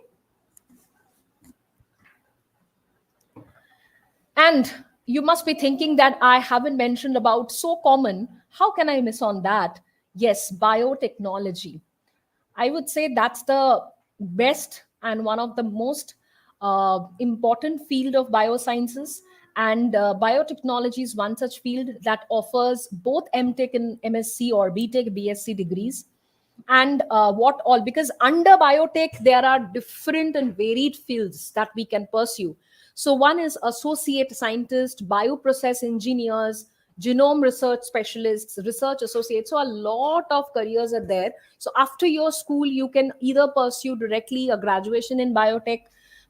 Speaker 2: And you must be thinking that I haven't mentioned about so common. How can I miss on that? Yes, biotechnology. I would say that's the best and one of the most important field of biosciences. And biotechnology is one such field that offers both MTech and MSc or BTech, BSc degrees. And what all, because under biotech there are different and varied fields that we can pursue. So one is associate scientist, bioprocess engineers, genome research specialists, research associates. So a lot of careers are there. So after your school you can either pursue directly a graduation in biotech,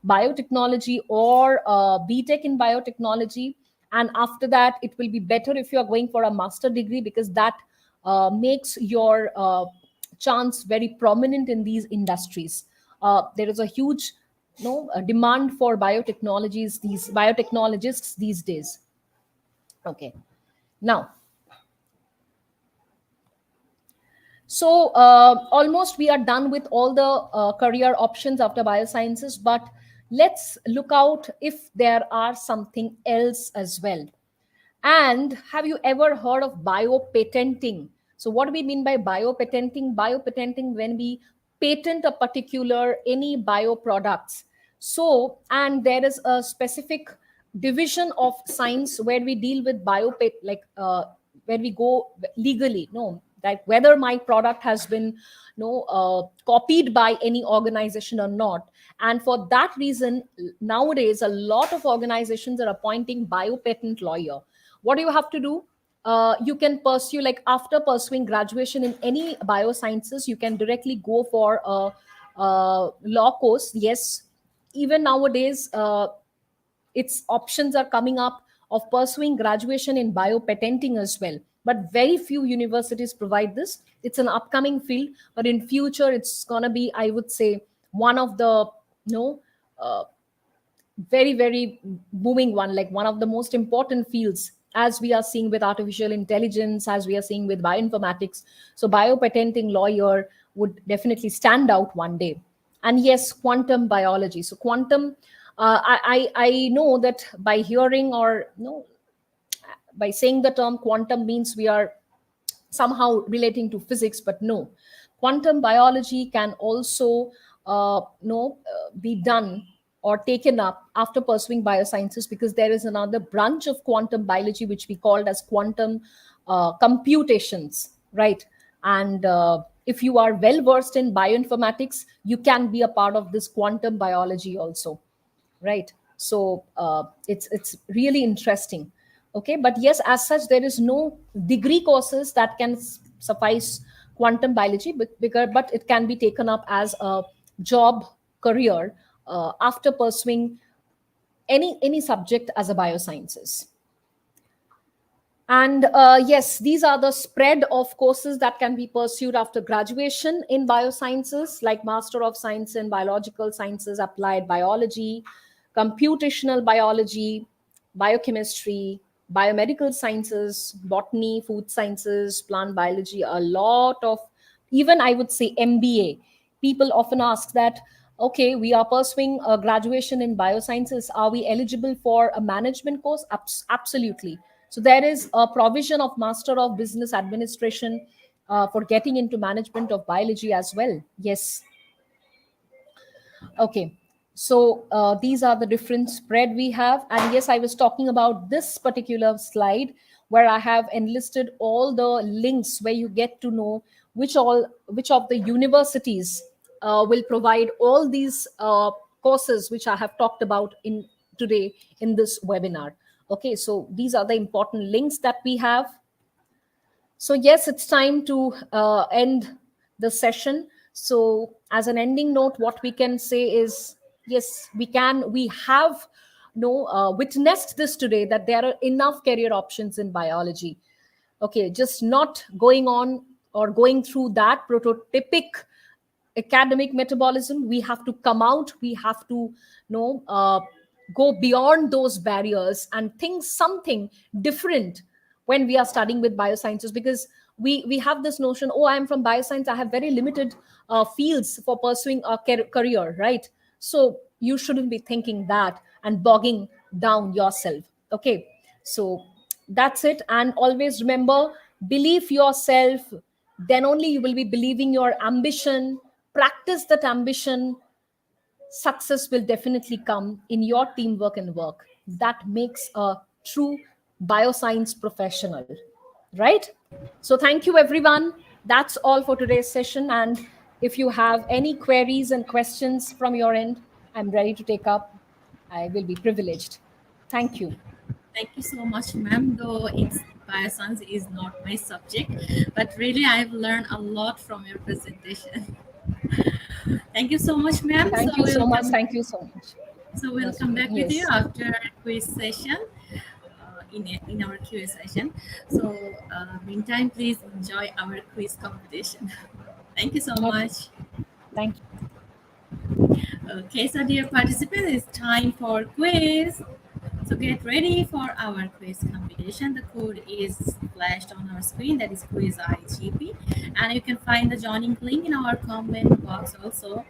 Speaker 2: biotechnology, or BTech in biotechnology. And after that it will be better if you are going for a master degree, because that makes your chance very prominent in these industries. There is a huge demand for biotechnologists these days. Okay. Now, so almost we are done with all the career options after biosciences, but let's look out if there are something else as well. And have you ever heard of biopatenting? So, what do we mean by biopatenting? Biopatenting, when we patent a particular any bioproducts. So, and there is a specific division of science where we deal with biopet, like where we go legally. No, like whether my product has been copied by any organization or not. And for that reason, nowadays a lot of organizations are appointing biopatent lawyer. What do you have to do? You can pursue, like after pursuing graduation in any biosciences, you can directly go for a law course. Yes, even nowadays its options are coming up of pursuing graduation in biopatenting as well, but very few universities provide this. It's an upcoming field, but in future it's going to be, I would say, one of the uh, very booming one, like one of the most important fields, as we are seeing with artificial intelligence, as we are seeing with bioinformatics. So biopatenting lawyer would definitely stand out one day. And yes, quantum biology. So quantum, I know that by hearing or by saying the term quantum means we are somehow relating to physics, but no, quantum biology can also be done or taken up after pursuing biosciences, because there is another branch of quantum biology which we called as quantum computations, right? And if you are well versed in bioinformatics, you can be a part of this quantum biology also, right? So it's really interesting. Okay, but yes, as such there is no degree courses that can suffice quantum biology, but it can be taken up as a job career after pursuing any subject as a biosciences. And yes, these are the spread of courses that can be pursued after graduation in biosciences, like Master of Science in Biological Sciences, Applied Biology, Computational Biology, Biochemistry, Biomedical Sciences, Botany, Food Sciences, Plant Biology, a lot of, even I would say MBA. People often ask that, okay, we are pursuing a graduation in biosciences. Are we eligible for a management course? Absolutely. So there is a provision of Master of Business Administration for getting into management of biology as well. Yes. Okay. So these are the different spread we have. And yes, I was talking about this particular slide where I have enlisted all the links where you get to know which of the universities will provide all these courses which I have talked about in today in this webinar. Okay, so these are the important links that we have. So, yes, it's time to end the session. So, as an ending note, what we can say is yes, we have no witnessed this today that there are enough career options in biology. Okay, just not going on or going through that prototypic academic metabolism. We have to come out, we have to know go beyond those barriers and think something different when we are studying with biosciences, because we have this notion, oh, I'm from bioscience, I have very limited fields for pursuing a career, right? So you shouldn't be thinking that and bogging down yourself. Okay, so that's it. And always remember, believe yourself, then only you will be believing your ambition. Practice that ambition. Success will definitely come in your teamwork and work. That makes a true bioscience professional, right? So thank you, everyone. That's all for today's session. And if you have any queries and questions from your end, I'm ready to take up. I will be privileged. Thank you.
Speaker 1: Thank you so much, ma'am. Though it's bioscience is not my subject, but really I've learned a lot from your presentation. Thank you so much, ma'am.
Speaker 2: Thank you so much. Thank you so much.
Speaker 1: So we'll
Speaker 2: Most
Speaker 1: come back with you
Speaker 2: yes.
Speaker 1: after quiz session in our Q&A session. So meantime, please enjoy our quiz competition. Thank you so
Speaker 2: Okay.
Speaker 1: much.
Speaker 2: Thank you.
Speaker 1: Okay, so dear participants, it's time for quiz. So get ready for our quiz competition. The code is flashed on our screen. That is quiz IGP, and you can find the joining link in our comment box also.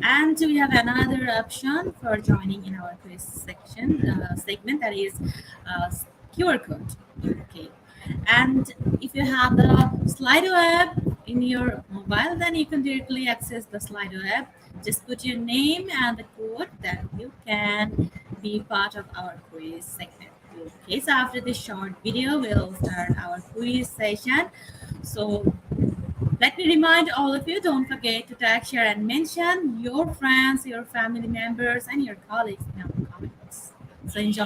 Speaker 1: And we have another option for joining in our quiz section segment, that is uh, QR code. Okay. And if you have the Slido app in your mobile, then you can directly access the Slido app. Just put your name and the code, then you can be part of our quiz segment. Okay, so after this short video, we'll start our quiz session. So let me remind all of you, don't forget to tag, share, and mention your friends, your family members, and your colleagues in our comments. So enjoy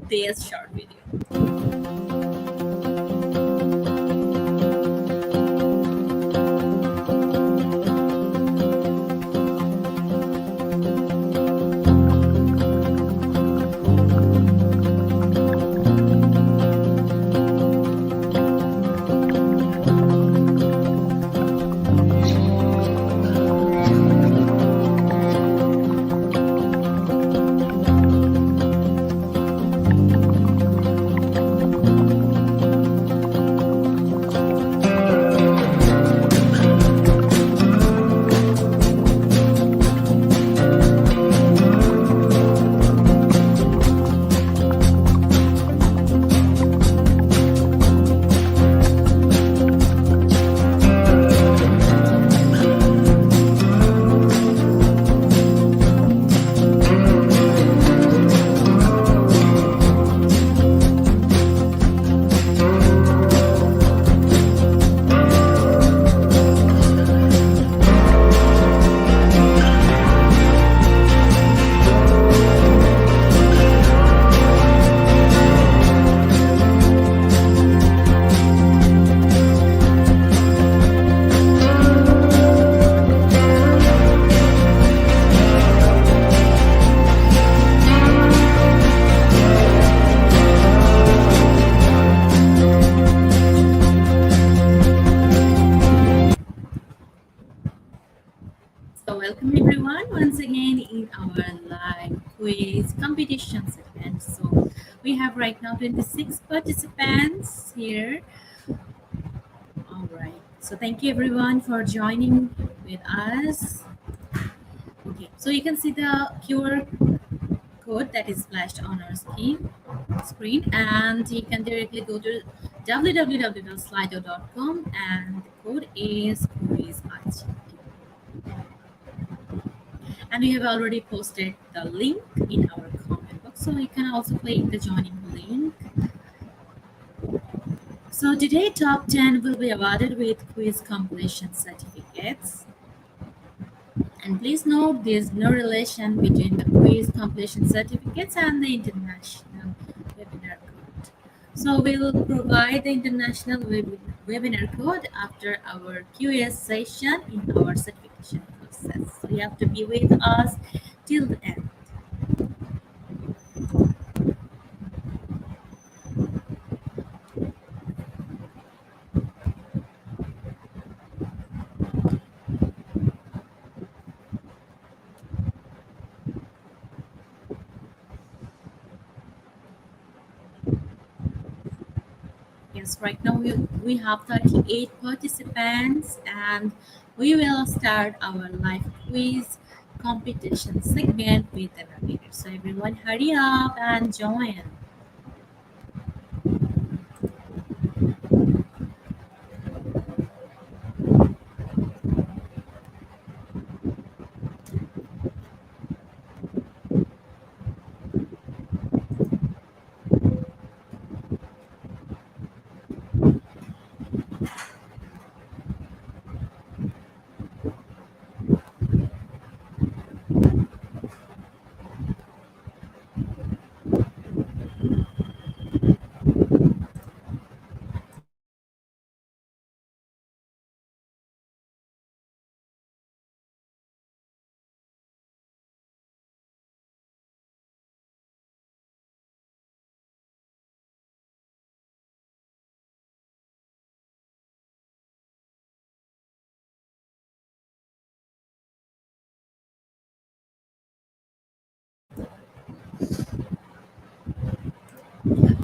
Speaker 1: this short video. So welcome everyone once again in our live quiz competition segment. So we have right now 26 participants here. All right. So thank you everyone for joining with us. Okay. So you can see the QR code that is flashed on our screen, and you can directly go to www.slido.com, and the code is QuizIT. And we have already posted the link in our comment box, so you can also click the joining link. So today, top 10 will be awarded with quiz completion certificates. And please note there's no relation between the quiz completion certificates and the international webinar code. So we will provide the international webinar code after our QS session in our certification process. So you have to be with us till the end. Yes, right now we have 38 participants, and we will start our live quiz competition segment with the narrator. So everyone hurry up and join.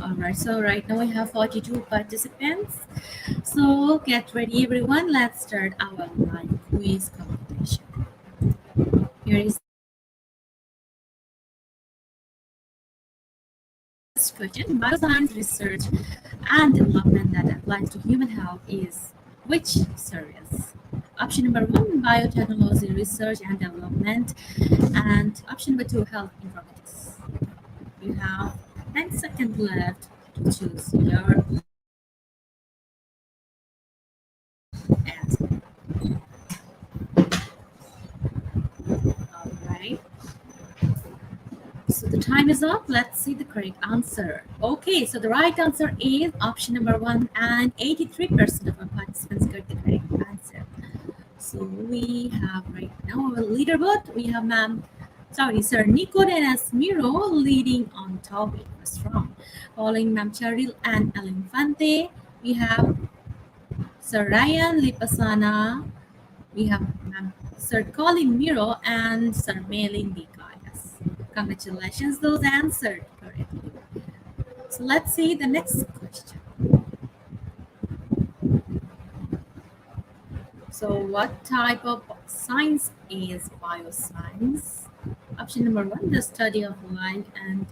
Speaker 1: All right, so right now we have 42 participants. So get ready, everyone. Let's start our live quiz competition. Here is the first question. Bioscience research and development that applies to human health is which series? Option number one, biotechnology research and development, and option number two, health informatics. You have 10 seconds left to choose your answer. All right. So the time is up. Let's see the correct answer. Okay, so the right answer is option number one, and 83% of our participants got the correct answer. So we have right now our leaderboard. We have Sir Nicodemus Miro leading on top. It was wrong. Following Ma'am Cheryl and El Infante, we have Sir Ryan Lipasana. We have Sir Colin Miro and Sir Melin Gaius. Congratulations, those answered correctly. So let's see the next question. So what type of science is bioscience? Option number one, the study of life, and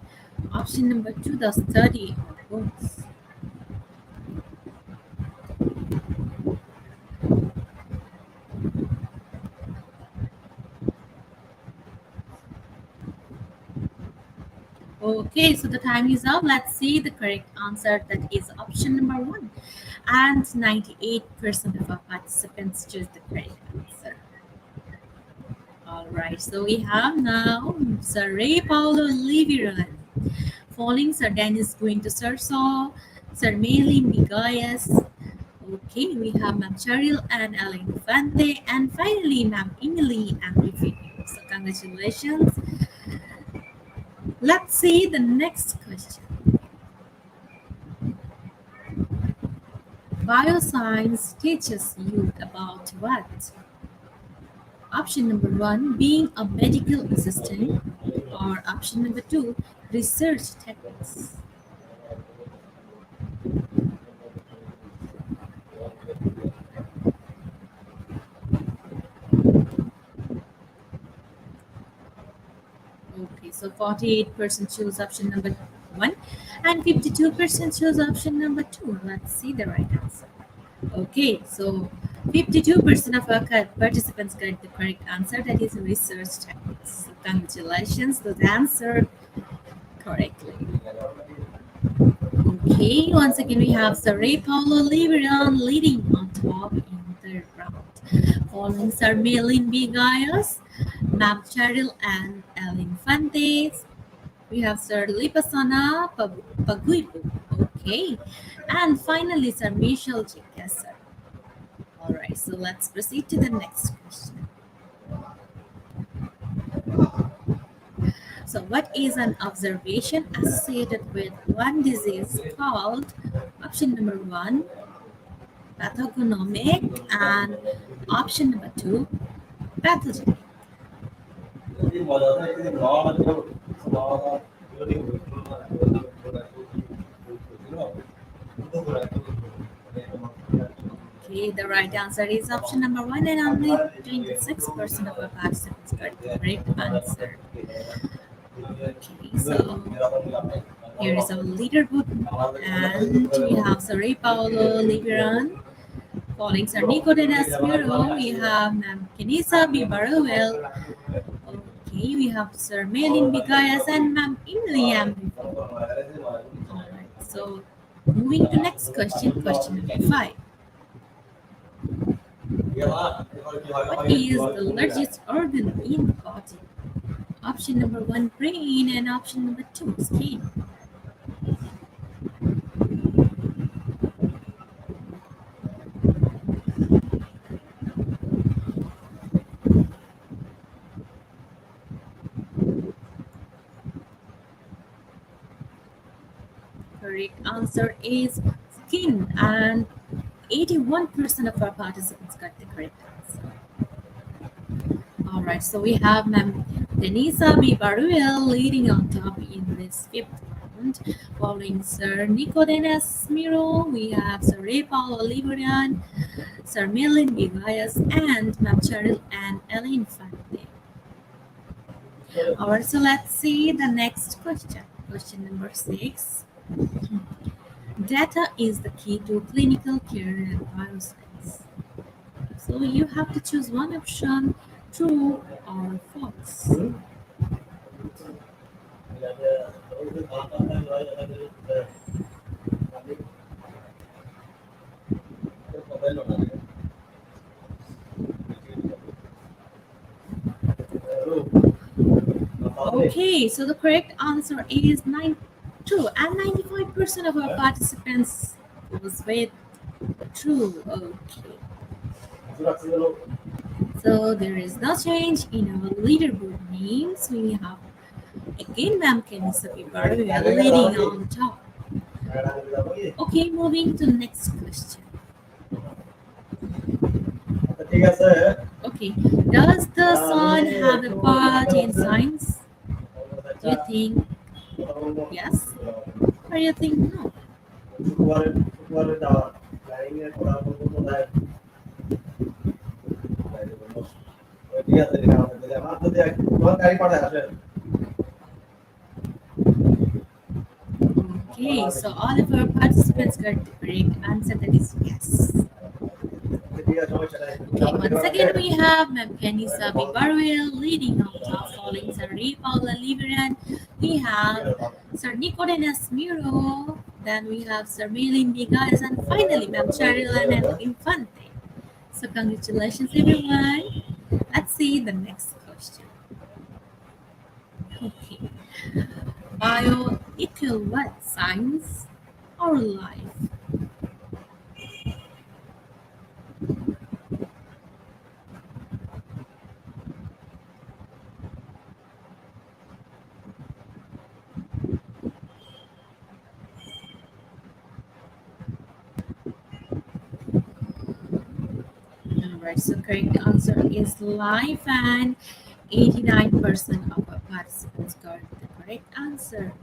Speaker 1: option number two, the study of books. Okay, so the time is up. Let's see the correct answer. That is option number one. And 98% of our participants choose the correct answer. All right, so we have now Sir Ray Paulo Liviran. Following Sir Dennis going to Sir Saw, Sir Meli Migayas. Okay, we have Ma'am Cheryl and Ellen Infante, and finally Ma'am Emily and Rufino. So congratulations. Let's see the next question. Bioscience teaches you about what? Option number one, being a medical assistant, or option number two, research techniques. Okay, so 48% choose option number one, and 52% chose option number two. Let's see the right answer. Okay, so 52% of our participants got the correct answer. That is research techniques. So congratulations, those answered correctly. Okay, once again we have Sir Paulo Liberan leading on top in the round. Following Sir Melin Bigayos, Ma'am Cheryl and El Infantes. We have Sir Lipasana Paguipu. Okay. And finally Sir Michel Chikesar. Alright, so let's proceed to the next question. So, what is an observation associated with one disease called option number one, pathognomic, and option number two, pathogenic? Okay, the right answer is option number one, and only 26% of our participants got the correct answer. Okay, so here is our leaderboard, and we have Sir Paolo Liberan. Following Sir Nico de Naspiro, we have Ma'am Kenisa Bibaruel. Okay, we have Sir Melin Bigayas and Ma'am Emily Ambivo. Alright, so moving to next question, question number five. What is the largest organ in the body? Option number one, brain, and option number two, skin. Correct answer is skin, and 81% of our participants got the correct answer. All right, so we have Ma'am Denisa B. Baruel leading on top in this fifth round. Following Sir Nicodemus Miro, we have Sir Ray Paulo Liberian, Sir Milin Bigayas, and Ma'am Cheryl and Ellen Infante. All right, so let's see the next question. Question number six. Data is the key to clinical care and bioscience. So you have to choose one option, true or false. Okay, so the correct answer is true, and 95% of our participants was with true. Okay, so there is no change in our leaderboard names. We have again Ma'am Kenisa Pibar, we are leading on top. Okay, moving to the next question. Okay, does the sun have a part in science? Do you think yes, or you think no? Okay, so all of our participants got the correct answer, that is yes. Okay, once again we have Ma'am Kenny Sabi Barwell leading on top, following Sir Ray Paula Liberan. We have Sir Nicodemus Miro, then we have Sir Melin Bigas, and finally Ma'am Cheryl and Infante. So congratulations everyone. Let's see the next question. Okay. Bio equal what? Science or life? Alright, so correct answer is life, and 89% of our participants got the correct answer.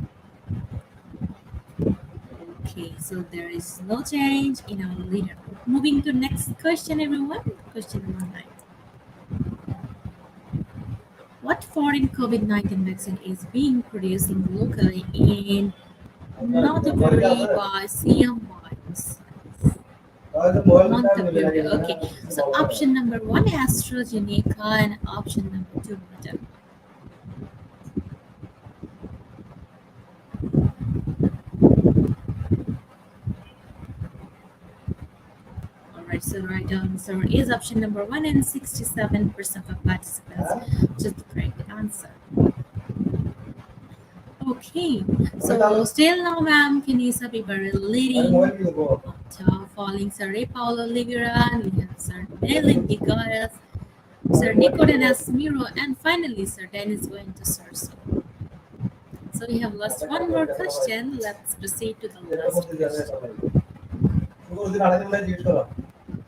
Speaker 1: Okay, so there is no change in our leaderboard. Moving to next question, everyone. Question number 9. What foreign COVID-19 vaccine is being produced locally in Not a worry by CM Bios. Montevideo. Okay, so option number one, AstraZeneca, and option number two, Moderna. All right, so the right answer is option number one, and 67% of participants just the correct answer. Okay, so still now, ma'am, Kenisa Bieber leading on top, following Sir Ray Paulo Oliveira, and we have Sir Nelin Gigares, Sir Nicodemus Miro, and finally Sir Dennis going to Sir. So we have lost one more question. Let's proceed to the last question.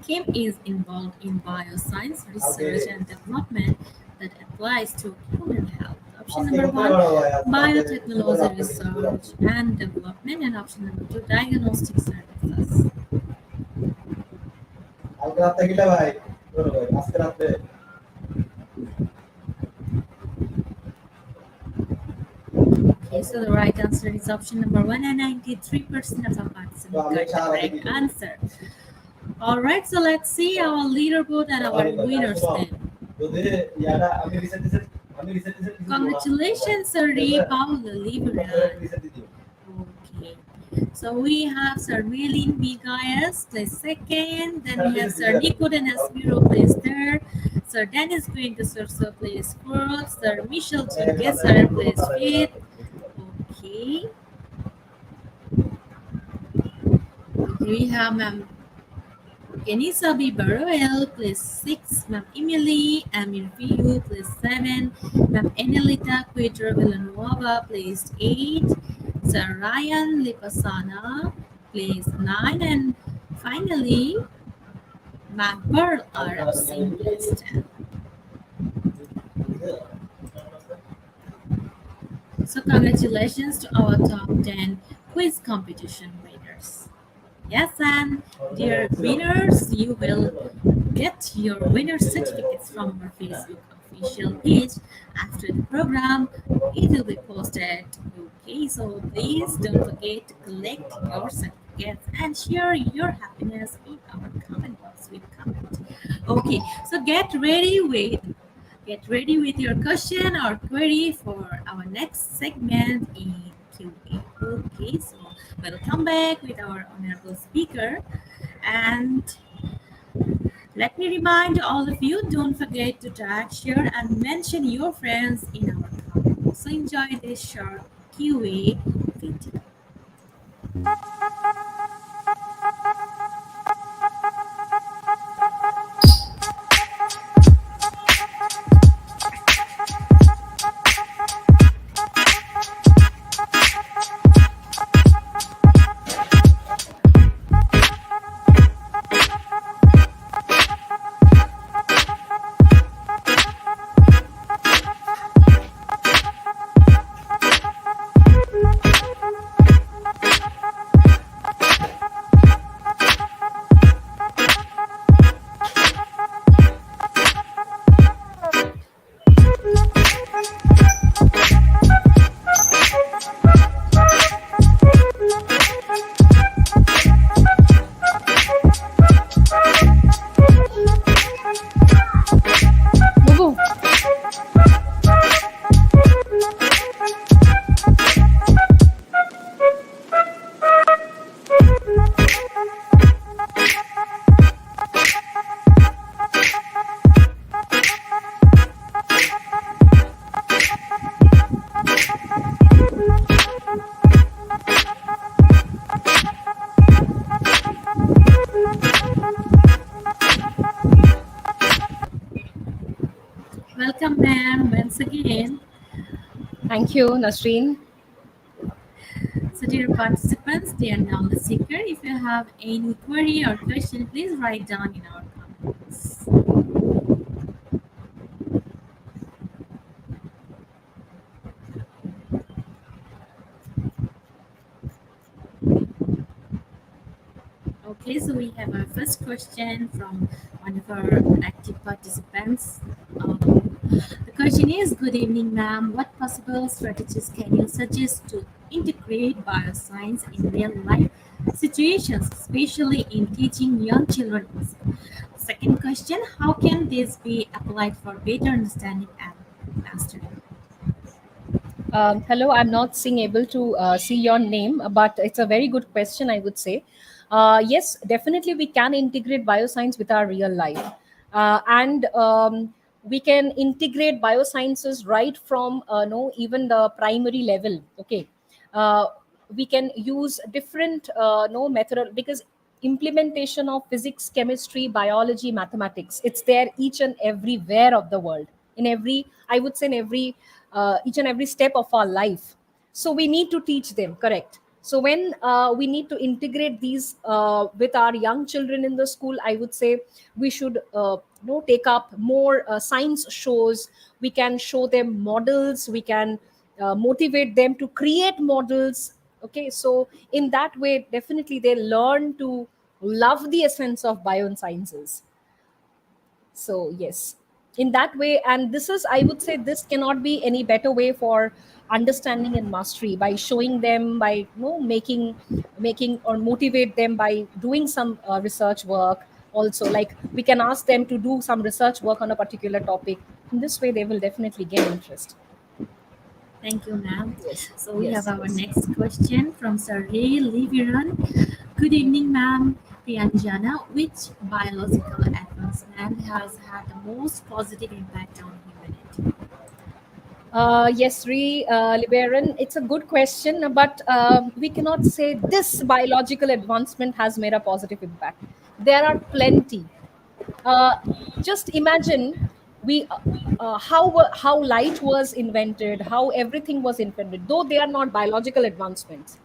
Speaker 1: Kim is involved in bioscience research and development that applies to human health. Option number one, biotechnology research and development, and option number two, diagnostic services. Okay, so the right answer is option number one, and 93% of our participants got the correct answer. All right, so let's see our leaderboard and our winners then. Congratulations, Sir Ray Paula Libera. Okay. So we have Sir Melin Bigas placed second, then we have Sir Nico Nasmiro placed third, Sir Dennis Green de Sorso placed fourth, Sir Michel Chingesar placed fifth. Okay. We have Ma'am Kenisa B. Baroel placed 6, Ma'am Emily Amir Fiu placed 7, Ma'am Enelita Quidro Villanueva placed 8, Sir Ryan Lipasana placed 9, and finally Ma'am Pearl Arab Singh placed 10. So congratulations to our top 10 quiz competition winners. Yes, and dear winners, you will get your winner certificates from our Facebook official page after the program. It will be posted. Okay, so please don't forget to collect your certificates and share your happiness in our comment box with comment. Okay, so get ready with your question or query for our next segment in QA. Okay, so we'll come back with our honorable speaker. And let me remind all of you, don't forget to tag, share, and mention your friends in our comments. So enjoy this short QA video.
Speaker 2: Bubu.
Speaker 1: Welcome, ma'am, once again.
Speaker 2: Thank you, Nasreen.
Speaker 1: So, dear participants, dear knowledge seeker, if you have any query or question, please write down in our comments. Okay, so we have our first question from one of our active participants. The question is, good evening, ma'am. What possible strategies can you suggest to integrate bioscience in real life situations, especially in teaching young children. Second question, how can this be applied for better understanding and mastery?
Speaker 2: Hello, I'm not seeing able to see your name, but it's a very good question, I would say. Yes, definitely we can integrate bioscience with our real life. And we can integrate biosciences right from no even the primary level. Okay. Uh, we can use different no method because implementation of physics, chemistry, biology, mathematics, it's there each and everywhere of the world, in every, I would say, in every each and every step of our life. So we need to teach them, correct? So when we need to integrate these with our young children in the school, I would say we should take up more science shows. We can show them models, we can motivate them to create models. Okay, so in that way definitely they learn to love the essence of biosciences. So yes, in that way, and this is, I would say, this cannot be any better way for understanding and mastery, by showing them, by making or motivate them by doing some research work. Also, like we can ask them to do some research work on a particular topic. In this way they will definitely gain interest.
Speaker 1: Thank you, ma'am.
Speaker 2: Yes,
Speaker 1: So we have
Speaker 2: yes,
Speaker 1: our
Speaker 2: yes.
Speaker 1: next question from Saray Liviran. Good evening, ma'am. Priyanjana, which biological advancement has had the most positive impact on humanity?
Speaker 2: Yes, Liberan, it's a good question, but we cannot say this biological advancement has made a positive impact. There are plenty. Uh, just imagine we how light was invented, how everything was invented, though they are not biological advancements,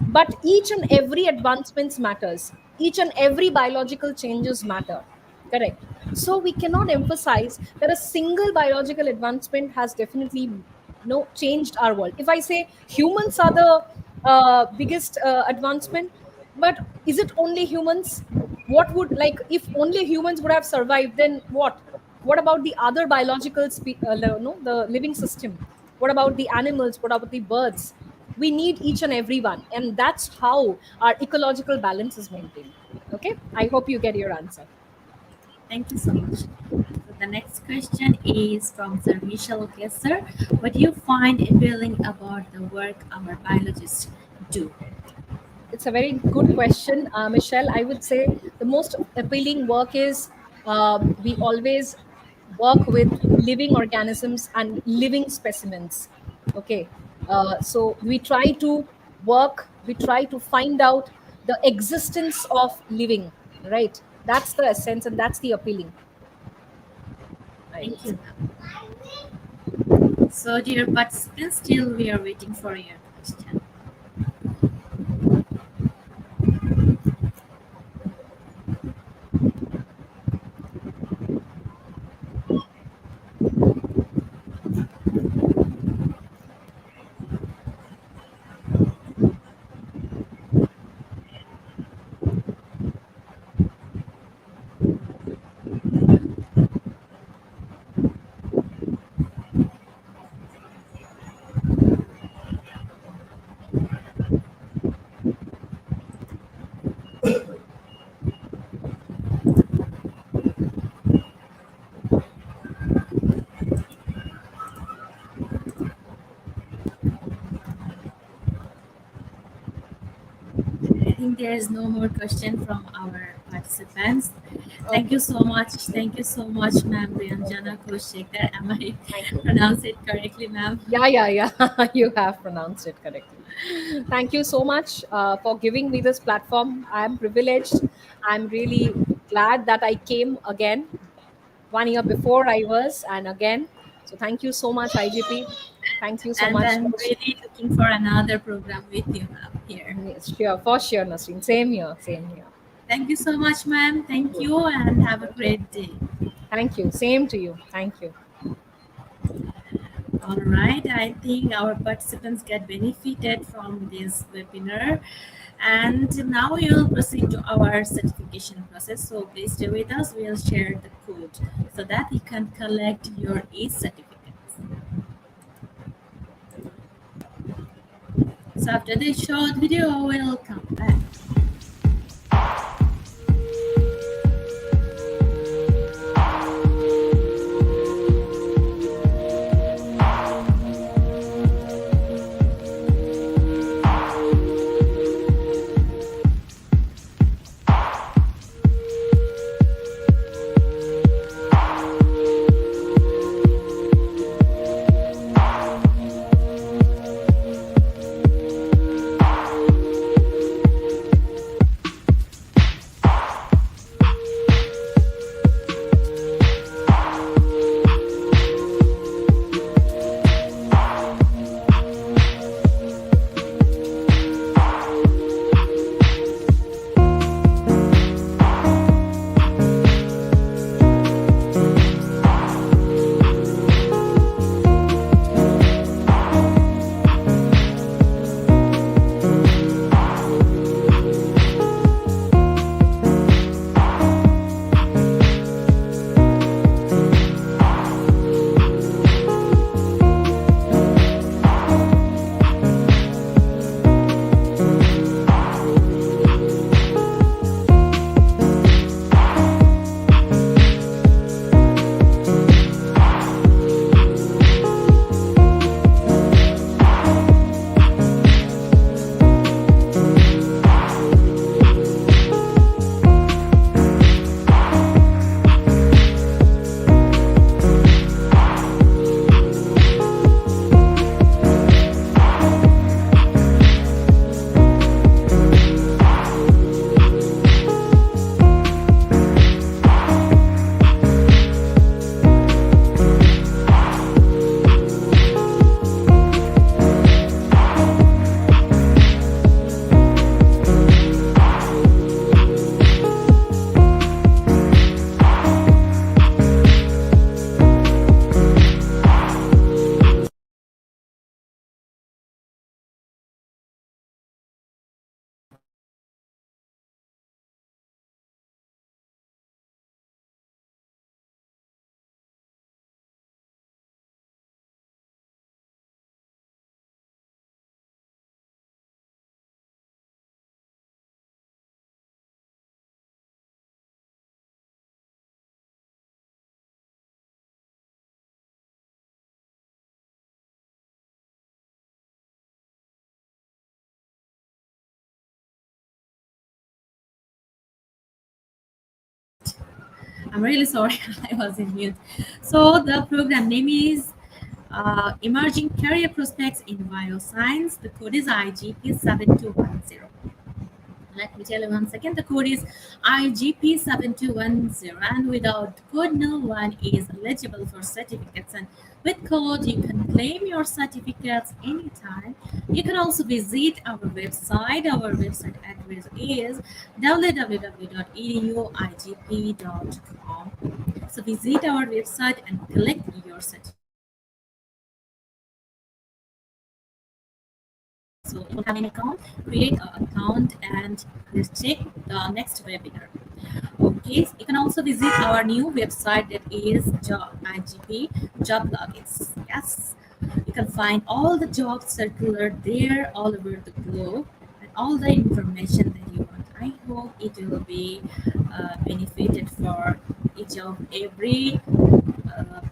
Speaker 2: but each and every advancements matters. Each and every biological changes matter, correct? So we cannot emphasize that a single biological advancement has definitely changed our world. If I say humans are the biggest advancement, but is it only humans? What would, like, if only humans would have survived, then what about the other biological no, the living system? What about the animals? What about the birds? We need each and every one, and that's how our ecological balance is maintained. Okay, I hope you get your answer.
Speaker 1: Thank you so much. So the next question is from Sir Michel Gesser. What do you find appealing about the work our biologists do?
Speaker 2: It's a very good question, Michelle. I would say the most appealing work is we always work with living organisms and living specimens. Okay, so we try to find out the existence of living. Right, that's the essence, and that's the appealing, I
Speaker 1: Thank
Speaker 2: would
Speaker 1: you,
Speaker 2: say.
Speaker 1: ma'am. So, dear participants, still we are waiting for your question. I think there is no more question from our participants. Thank you
Speaker 2: Okay,
Speaker 1: so much. Thank you so much, ma'am
Speaker 2: okay.
Speaker 1: Priyanjana Koshekar. Am I
Speaker 2: Thank you.
Speaker 1: pronounce it correctly, ma'am?
Speaker 2: Yeah, yeah, yeah. You have pronounced it correctly. Thank you so much for giving me this platform. I'm privileged. I'm really glad that I came again 1 year before I was, and again. So thank you so much, IGP. Thank you so
Speaker 1: And
Speaker 2: much.
Speaker 1: I'm really looking for another program with you, ma'am, here.
Speaker 2: Yes, sure, for sure, Nasreen. Same here, same here.
Speaker 1: Thank you so much, ma'am.
Speaker 2: Thank
Speaker 1: Thank
Speaker 2: you.
Speaker 1: you, and have a
Speaker 2: Thank you.
Speaker 1: great day.
Speaker 2: Thank you. Same to you. Thank you.
Speaker 1: All right, I think our participants get benefited from this webinar. And now we will proceed to our certification process. So please stay with us. We'll share the code so that you can collect your e-certificates. So after this short video, we'll come back. I'm really sorry, I was in mute. So the program name is Emerging Career Prospects in Bioscience. The code is IGP7210. Let me tell you once again, the code is IGP7210, and without code, no one is eligible for certificates. And with code, you can claim your certificates anytime. You can also visit our website. Our website address is www.eduigp.com. So visit our website and collect your certificate. So if you have an account, create an account and let's check the next webinar. Okay, so you can also visit our new website that is IGP Job Logins. Yes, you can find all the jobs circular there all over the globe and all the information that you want. I hope it will be benefited for each of every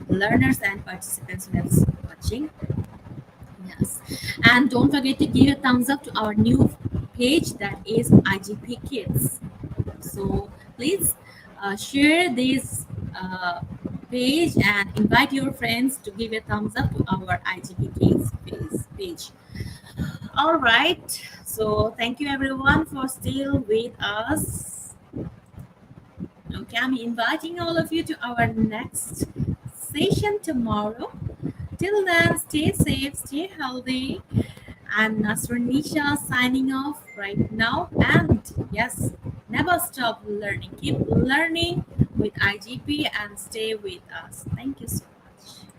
Speaker 1: learners and participants who is watching. Yes, and don't forget to give a thumbs up to our new page that is IGP Kids. So please share this page and invite your friends to give a thumbs up to our IGP Kids page. All right. So thank you everyone for still with us. Okay, I'm inviting all of you to our next session tomorrow. Till then, stay safe, stay healthy. I'm Nasrunisha signing off right now. And yes, never stop learning. Keep learning with IGP and stay with us. Thank you so much.